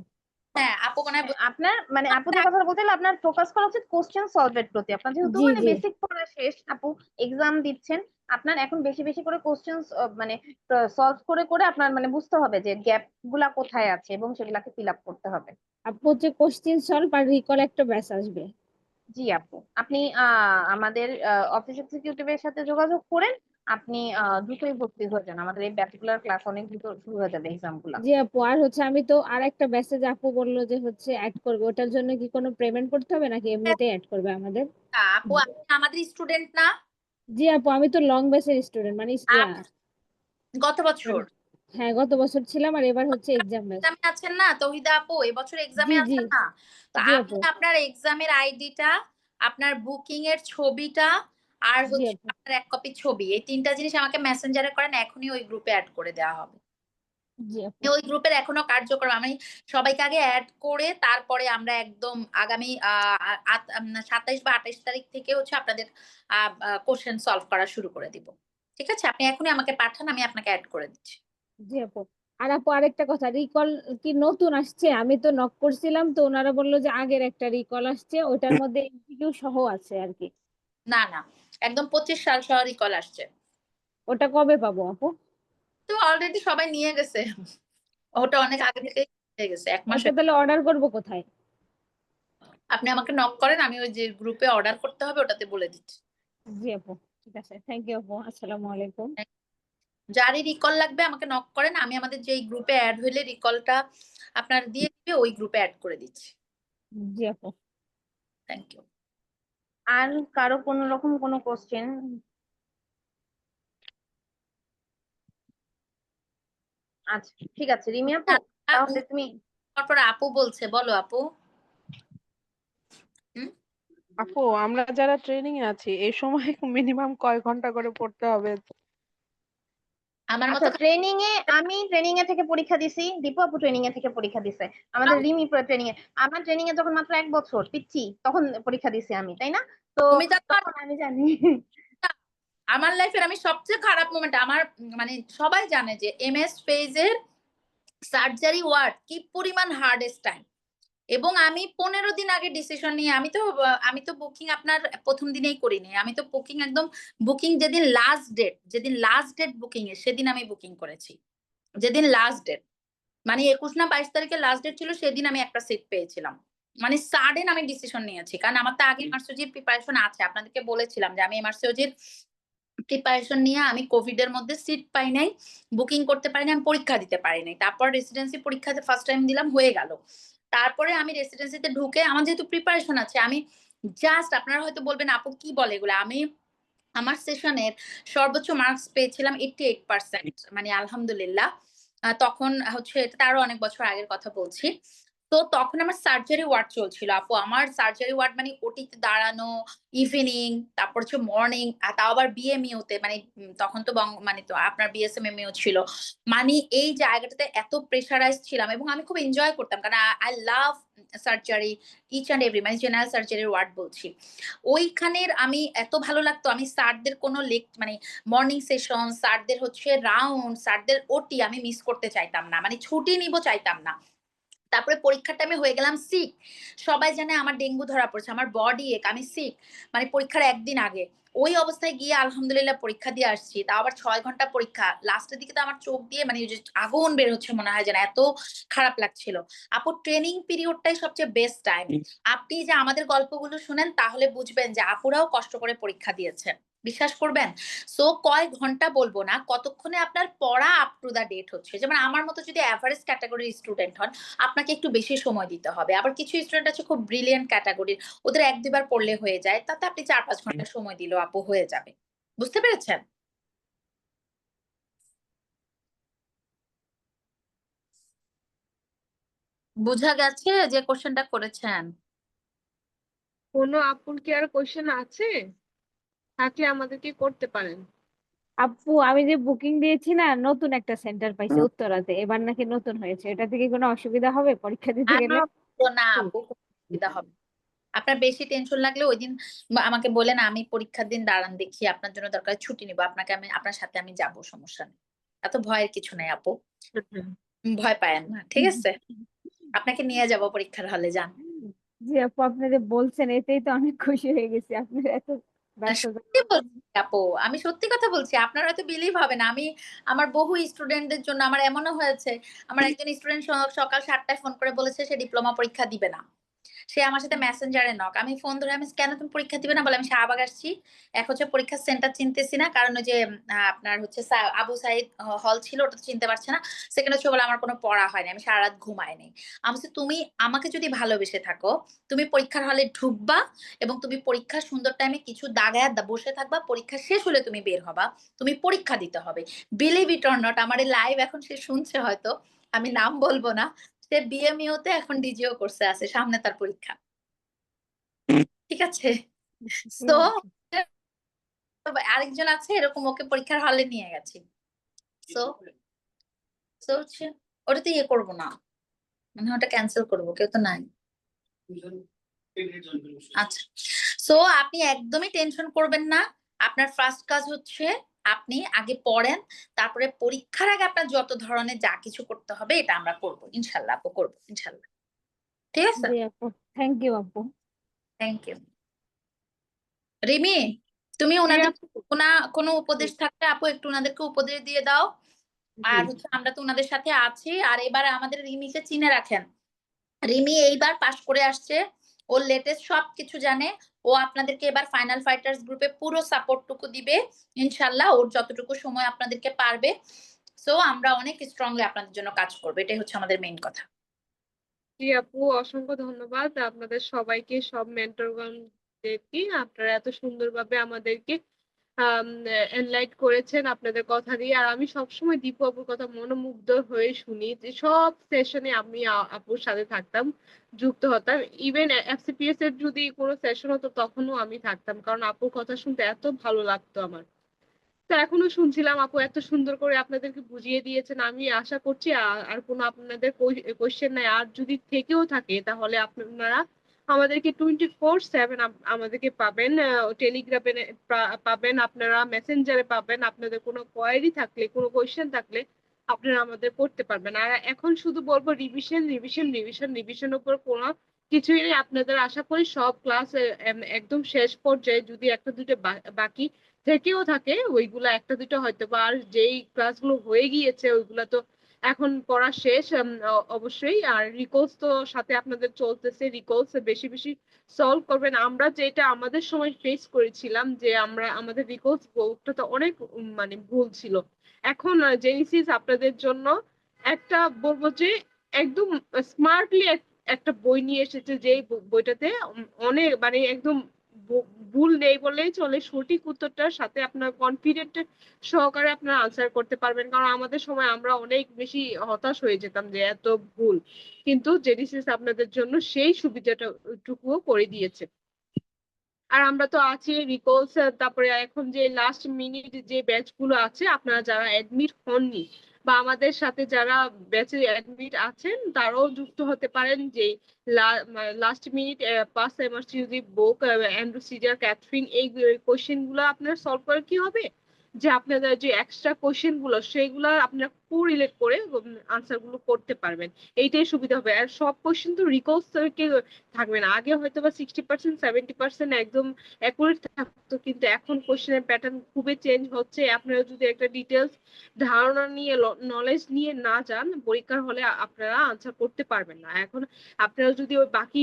E: হ্যাঁ আপু মনে হয়
C: আপনার মানে আপু যে কথা বলতে গেলে আপনার ফোকাস করা উচিত কোশ্চেন সলভের প্রতি। আপনার যেহেতু
G: জি
C: মানে
G: জি
C: বেসিক পড়া শেষ, আপু এক্সাম দিচ্ছেন, আপনার এখন বেশি বেশি করে কোশ্চেন মানে সলভ করে করে আপনার মানে বুঝতে হবে যে গ্যাপ গুলা কোথায় আছে এবং সেগুলাকে ফিল আপ করতে হবে।
G: আপু হচ্ছে কোশ্চেন সলভ আর রিকল একটা ব্যাচ আসবে।
C: জি আপু, আপনি আমাদের অফিস এক্সিকিউটিভের সাথে যোগাযোগ করেন, আপনি দ্রুতই ভর্তি হয়ে যান, আমাদের এই পার্টিকুলার ক্লাস অনেক দ্রুত শুরু হয়ে যাবে এক্সাম গুলা।
G: জি আপু, আর হচ্ছে আমি তো আর একটা ব্যাচে যে আপু বললো যে হচ্ছে অ্যাড করবে, ওটার জন্য কি কোনো পেমেন্ট করতে হবে নাকি এমনিতেই অ্যাড করবে আমাদের?
E: আপু আপনি আমাদের স্টুডেন্ট না?
G: জি আপু, আমি তো লং ব্যাচের স্টুডেন্ট, মানে
E: গত বছর
G: হ্যাঁ গত বছর ছিলাম, আর এবার হচ্ছে এক্সাম ব্যাচ।
E: এক্সামে আছেন না তৌহিদা আপু, এবছর এক্সামে
G: জি জি
E: আছেন না? তো
G: জি
E: আপনি
G: আপু।
E: আপনার এক্সামের আইডিটা, আপনার বুকিং এর ছবিটা, আর
G: জি
E: হচ্ছে
G: আপু।
E: আপনার 1 কপি ছবি, এই 3টা জিনিস আমাকে মেসেঞ্জারে করেন, এখনই ওই গ্রুপে অ্যাড করে দেওয়া হবে।
G: জি আপু।
E: ওই গ্রুপের এখনো কার্যক্রম, আমি সবাইকে আগে অ্যাড করে তারপরে আমরা একদম আগামী 27 বা 28 তারিখ থেকে হচ্ছে আপনাদের কোশ্চেন সলভ করা শুরু করে দিব। ঠিক আছে, আপনি এখনই আমাকে পাঠান, আমি আপনাকে অ্যাড করে দিচ্ছি।
G: জি আপু। আর আপু আরেকটা কথা, রিকল কি নতুন আসছে? আমি তো নক করছিলাম, তো ওনারা বললো যে আগের একটা রিকল আসছে, ওটার মধ্যে এমসিকিউ সহ আছে আর কি।
E: না না, একদম 25 সাল সহ রিকল আসছে।
G: ওটা কবে পাবো আপু?
E: তো অলরেডি সবাই নিয়ে গেছে, ওটা অনেক আগে থেকে হয়ে গেছে, 1 মাস
G: ওটা তাহলে অর্ডার করবো কোথায়?
E: আপনি আমাকে নক করেন, আমি ওই যে গ্রুপে অর্ডার করতে হবে ওটাতে বলে দিচ্ছি।
G: জি আপু, ঠিক আছে, থ্যাংক ইউ আপু, আসসালামু আলাইকুম।
E: যারই রিকল লাগবে আমাকে নক করেন, আমি আমাদের যেই গ্রুপে অ্যাড হইলে রিকলটা আপনার দিয়ে দিবে ওই গ্রুপে অ্যাড করে দিচ্ছি।
G: জি আপু।
E: Thank you.
C: আর কারো কোনো রকম কোনো কোশ্চেন? আচ্ছা ঠিক আছে রিমি আপু, তাহলে তুমি
E: তারপর আপু বলছে, বলো আপু। হুম?
F: আপু আমরা যারা ট্রেনিং এ আছি এই সময় মিনিমাম কয় ঘন্টা করে পড়তে হবে?
E: আমার
C: আচ্ছা
E: মতো
C: আমি ট্রেনিং এ থেকে পরীক্ষা দিছি, দীপু আপু ট্রেনিং এ থেকে পরীক্ষা দিছে, আমাদের রিমি ট্রেনিং এ, আমার ট্রেনিং এ যখন মাত্র 1 বছর পিচ্ছি তখন পরীক্ষা দিছি আমি, তাই না? তো
E: তুমি তো
C: তখন আমি জানি।
E: আমার লাইফের আমি সবচেয়ে খারাপ মোমেন্ট আমার, মানে সবাই জানে যে এমএস ফেজের সার্জারি ওয়ার্ড কি পরিমাণ হার্ডেস্ট টাইম, এবং আমি 15 দিন আগে ডিসিশন নিয়ে, আমি তো বুকিং আপনার প্রথম দিনেই করিনি, আমি তো বুকিং একদম বুকিং যেদিন লাস্ট ডেট বুকিং এর সেদিন আমি বুকিং করেছি, যেদিন লাস্ট ডেট মানে 21 না 22 তারিখে লাস্ট ডেট ছিল, সেদিন আমি একটা সিট পেয়েছিলাম। মানে সাডেন আমি ডিসিশন নিয়েছি, কারণ আমার তো আগে এমআরসিওজির প্রিপারেশন আছে, আপনাদেরকে বলেছিলাম যে আমি এমআরসিওজির প্রিপারেশন নিয়ে আমি কোভিড এর মধ্যে সিট পাই নাই, বুকিং করতে পারি নাই, আমি পরীক্ষা দিতে পারি নাই, তারপর রেসিডেন্সি পরীক্ষাতে ফার্স্ট টাইম দিলাম, হয়ে গেল। তারপরে আমি রেসিডেন্সিতে ঢুকে আমার যেহেতু প্রিপারেশন আছে, আমি জাস্ট, আপনারা হয়তো বলবেন আপু কি বলে এগুলো, আমি আমার সেশনের সর্বোচ্চ মার্কস পেয়েছিলাম 88%, মানে আলহামদুলিল্লাহ। তখন হচ্ছে, এটা আরো অনেক বছর আগের কথা বলছি। তো তখন আমার সার্জারি ওয়ার্ড চলছিল আপু, আমার সার্জারি ওয়ার্ড মানে ওটিতে দাঁড়ানো, ইভিনিং, তারপর হচ্ছে মর্নিং, তাও আবার বিএমইউ তে, মানে তখন তো মানে তো আপনার বিএসএমএমইউ ছিল, মানে এই জায়গাটাতে এত প্রেশারাইজ ছিলাম, এবং আমি খুব এনজয় করতাম, কারণ I love surgery, each and every, মানে জেনারেল সার্জারির ওয়ার্ড বলছি। ওইখানের আমি এত ভালো লাগতো, আমি স্যারদের কোনো মানে মর্নিং সেশন, স্যারদের হচ্ছে রাউন্ড, স্যারদের ওটি আমি মিস করতে চাইতাম না, মানে ছুটি নিব চাইতাম না। তারপরে পরীক্ষার টাইমে হয়ে গেলাম সিক, সবাই জানে আমার ডেঙ্গু ধরা পড়ছে, আমার বডি এক, আমি সিক, মানে পরীক্ষার একদিন আগে। ওই অবস্থায় গিয়ে আলহামদুলিল্লাহ পরীক্ষা দিয়ে আসছি, তাও আবার 6 ঘন্টা পরীক্ষা, লাস্টের দিকে তো আমার চোখ দিয়ে মানে ওই যে আগুন বের হচ্ছে মনে হয়, যেন এত খারাপ লাগছিল। আপু ট্রেনিং পিরিয়ডটাই সবচেয়ে বেস্ট টাইম, আপনি যে আমাদের গল্পগুলো শুনেন তাহলে বুঝবেন যে আপুরাও কষ্ট করে পরীক্ষা দিয়েছে। বিশ্বাস করবেন? সো কয় ঘন্টা বলবো না, কতক্ষণে আপনার পড়া আপ টু দা ডেট হচ্ছে। যেমন আমার মতো যদি এভারেজ ক্যাটাগরির স্টুডেন্ট হন, আপনাকে একটু বেশি সময় দিতে হবে। আবার কিছু স্টুডেন্ট আছে খুব ব্রিলিয়ান্ট ক্যাটাগরির, ওদের ১-২ বার পড়লে হয়ে যায়, তাতে আপনি ৪-৫ ঘন্টা সময় দিলেও আপু হয়ে যাবে। বুঝতে পেরেছেন? বুঝা গেছে যে কোশ্চেনটা করেছেন?
A: কোনো আপুর কি আর কোয়েশ্চেন আছে? থাকলে আমাদেরকে করতে পারেন।
G: আপু আমি যে বুকিং দিয়েছি না, নতুন একটা সেন্টার পাইছি উত্তরাতে, এবার নাকি নতুন হয়েছে, এটা থেকে কোনো অসুবিধা হবে পরীক্ষা দিতে গেলে?
E: না আপু, কোনো অসুবিধা হবে না। আপনার বেশি টেনশন লাগলে ওই দিন আমাকে বলেন, আমি পরীক্ষার দিন দাঁড়ান দেখি, আপনার জন্য দরকার ছুটি নিব, আপনার সাথে আমি যাব, সমস্যা নেই। এত ভয়ের কিছু নাই আপু, ভয় পায়েন না, ঠিক আছে? আপনাকে নিয়ে যাব পরীক্ষার হলে, যান।
G: জি আপু, আপনি যে বলছেন এতেই তো অনেক খুশি হয়ে গেছি, আপনার এত ব্যস্ততা।
E: সত্যি বলছি আপু, আমি সত্যি কথা বলছি, আপনার হয়তো বিলিভ হবে না। আমি আমার বহু স্টুডেন্টদের জন্য, আমার এমনও হয়েছে, আমার একজন স্টুডেন্ট সকাল 7টায় ফোন করে বলেছে সে ডিপ্লোমা পরীক্ষা দিবে না। সে আমার সাথে মেসেঞ্জারে নক, আমি ফোন ধরে, আমি কেন তুমি পরীক্ষা দিবে না? বলে আমি শাহবাগ আসছি, এক হচ্ছে পরীক্ষার সেন্টার চিনতেছি না, কারণ ওই যে আপনার হচ্ছে আবু সাইদ হল ছিল, ওটা তো চিনতে পারছে না। সেকেন্ড হচ্ছে বলে আমার কোনো পড়া হয়নি, আমি সারা রাত ঘুমাইনি। আমি বলছি, তুমি আমাকে যদি ভালোবেসে থাকো, তুমি পরীক্ষার হলে ঢুকবা এবং তুমি পরীক্ষার সুন্দর টাইমে কিছু দাগায় বসে থাকবা, পরীক্ষা শেষ হলে তুমি বের হবা, তুমি পরীক্ষা দিতে হবে। বিলিভ ইট অর নট, আমার এই লাইভ এখন সে শুনছে হয়তো, আমি নাম বলবো না, সে বিএমইউ তে এখন ডিজিও কোর্সে আছে, সামনে তার পরীক্ষা। ঠিক আছে? তো আরেকজন আছে এরকম, ওকে পরীক্ষার হলে নিয়ে গেছি। সো সো হচ্ছে ওটাতে ইয়ে করবো না, মানে ওটা ক্যান্সেল করবো, কেউ তো নাই। আচ্ছা, সো আপনি একদমই টেনশন করবেন না। আপনার ফার্স্ট কাজ হচ্ছে আপনি আগে পড়েন, তারপরে পরীক্ষার আগে আপনার যত ধরনের যা কিছু করতে হবে এটা আমরা করবো ইনশাল্লাহ, আপু করবো ইনশাল্লাহ। ঠিক আছে?
G: জি আপু, থ্যাংক ইউ আপু।
E: Thank you. রিমি, তুমি
A: জি
E: ওনাদের
A: আপু।
E: কোনো উপদেশ থাকলে আপু একটু ওনাদেরকে উপদেশ দিয়ে দাও। আর হচ্ছে আমরা তো ওনাদের সাথে আছি। আর এবার আমাদের রিমিকে চিনে রাখেন, রিমি এইবার পাশ করে আসছে, ওর লেটেস্ট সবকিছু জানে। ও আপনাদেরকে এবার ফাইনাল ফাইটার্স গ্রুপে পুরো সাপোর্টটুকু দিবে ইনশাল্লাহ, ওর যতটুকু সময় আপনাদেরকে পারবে। সো আমরা অনেক স্ট্রংলি আপনাদের জন্য কাজ করবো, এটাই হচ্ছে আমাদের মেইন কথা।
A: জি আপু, অসংখ্য ধন্যবাদ আপনাদের সবাইকে, সব মেন্টরগণদেরকে। আপনারা এত সুন্দরভাবে আমাদেরকে এনলাইট করেছেন আপনাদের কথা দিয়ে। আর আমি সবসময় দীপু আপুর কথা মনোমুগ্ধ হয়ে শুনি, যে সব সেশনে আমি আপুর সাথে থাকতাম, যুক্ত হতাম। ইভেন এফসিপিএস এর যদি কোনো সেশন হতো তখনও আমি থাকতাম, কারণ আপুর কথা শুনতে এত ভালো লাগতো আমার। তো এখনো শুনছিলাম, আপু এত সুন্দর করে আপনাদেরকে বুঝিয়ে দিয়েছেন। আমি আশা করছি আর কোনো আপনাদের কোয়েশ্চেন নাই, আর যদি থেকেও থাকে তাহলে আপনারা আমাদেরকে 24/7 আমাদেরকে পাবেন, টেলিগ্রামে পাবেন, আপনারা মেসেঞ্জারে পাবেন। আপনাদের কোনো কোয়েরি থাকলে, কোনো কোয়েশ্চেন থাকলে আপনারা আমাদের করতে পারবেন। আর এখন শুধু বলবো রিভিশন রিভিশন রিভিশন রিভিশন উপর কোনো কিছুই নেই। আপনাদের আশা করি সব ক্লাস একদম শেষ পর্যায়ে যদি একটা দুটো বাকি থেকেও থাকে, ওইগুলা একটা দুটো হয়তো বা, আর যেই ক্লাসগুলো হয়ে গিয়েছে ওইগুলা তো এখন পড়া শেষ অবশ্যই। আর রিকোলস তো সাথে আপনাদের চলতেছে, রিকোলস বেশি বেশি সলভ করবেন। আমরা যেটা আমাদের সময় ফেস করেছিলাম, যে আমাদের রিকোলস বইটা তো অনেক মানে ভুল ছিল। এখন জেনিসিস আপনাদের জন্য একটা বলবো যে একদম স্মার্টলি একটা বই নিয়ে এসেছে, যে বইটাতে অনেক মানে একদম ভুল নেই বললেই চলে। সঠিক উত্তরটার সাথে আপনার কনফিডেন্ট সহকারে আপনারা আনসার করতে পারবেন। কারণ আমাদের সময় আমরা অনেক বেশি হতাশ হয়ে যেতাম যে এত ভুল, কিন্তু জেডিসিস আপনাদের জন্য সেই সুবিধাটা টুকুও করে দিয়েছে। আর আমরা তো আছি রিকোলস, তারপরে এখন যে লাস্ট মিনিট যে ব্যাচ গুলো আছে, আপনারা যারা অ্যাডমিট হননি বা আমাদের সাথে যারা ব্যাচে অ্যাডমিট আছেন তারাও যুক্ত হতে পারেন। যে লাস্ট মিনিট পাস এমআরসিইউজি বুক, অ্যান্ড্রু সিজার, ক্যাথরিন, এই কোশ্চেন গুলো আপনার সলভ করে কি হবে, যে আপনাদের যে এক্সট্রা কোশ্চেন গুলো সেগুলো আপনারা কোরিলেট করে আনসার গুলো করতে পারবেন। এইটাই সুবিধা হবে। আর সব কোশ্চেন তো রিকল থেকে থাকবে না। আগে হয়তো বা 60% 70% একদম অ্যাকুরেট থাকতো, কিন্তু এখন কোশ্চেনের প্যাটার্ন খুবই চেঞ্জ হচ্ছে। আপনারা যদি একটা ডিটেলস ধারণা নিয়ে নলেজ নিয়ে না যান পরীক্ষার হলে আপনারা আনসার করতে পারবেন না। এখন আপনারা যদি ওই বাকি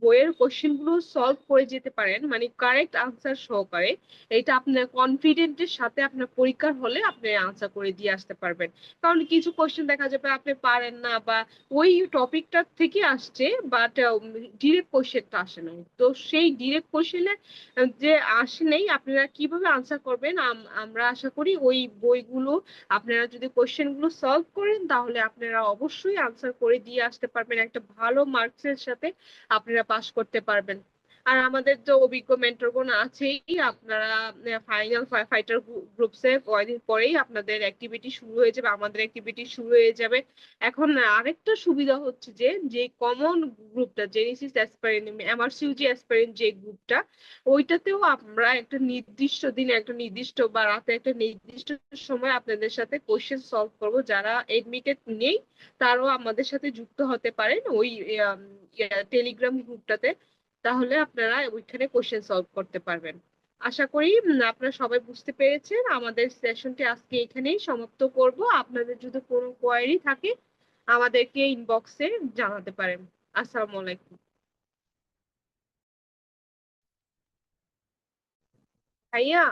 A: বইয়ের কোশ্চেন গুলো সলভ করে যেতে পারেন, মানে কারেক্ট আনসার সহকারে, এটা আপনার কনফিডেন্টের সাথে আপনার পরীক্ষার হলে আপনি আনসার করে দিয়ে আসতে পারবেন। কারণ কিছু কোশ্চেন দেখা যাবে আপনি পারেন না, বা ওই টপিকটা থেকে আসছে বাট ডিরেক্ট কোশ্চেনটা আসে নাই। তো সেই ডিরেক্ট কোশ্চেনে যে আসে নেই আপনারা কিভাবে আনসার করবেন, আমরা আশা করি ওই বইগুলো আপনারা যদি কোশ্চেন গুলো সলভ করেন তাহলে আপনারা অবশ্যই আনসার করে দিয়ে আসতে পারবেন, একটা ভালো মার্কসের সাথে আপনারা পাস করতে পারবেন। আর আমাদের তো অভিজ্ঞ মেন্টরগণ আছেই। আপনারা ফাইনাল ফাইটার গ্রুপসে কয়েকদিন পরেই আপনাদের অ্যাক্টিভিটি শুরু হয়ে যাবে, আমাদের অ্যাক্টিভিটি শুরু হয়ে যাবে। এখন আরেকটা সুবিধা হচ্ছে যে যে কমন গ্রুপটা জেনেসিস অ্যাসপারেন্ট এমআরসিইউজি অ্যাসপারেন্ট যে গ্রুপটা, ওইটাতেও আমরা একটা নির্দিষ্ট দিনে একটা নির্দিষ্ট বা রাতে একটা নির্দিষ্ট সময় আপনাদের সাথে কোশ্চেন সলভ করব। যারা এডমিটেড নেই তারাও আমাদের সাথে যুক্ত হতে পারেন ওই টেলিগ্রাম গ্রুপটাতে, তাহলে আপনারা ওইখানে কোশ্চেন সলভ করতে পারবেন। আশা করি আপনারা সবাই বুঝতে পেরেছেন। আমাদের সেশনটি আজকে এখানেই সমাপ্ত করব। আপনাদের যদি কোনো কোয়েরি থাকে আমাদেরকে ইনবক্সে জানাতে পারেন। আসসালামু আলাইকুম। ভাইয়া।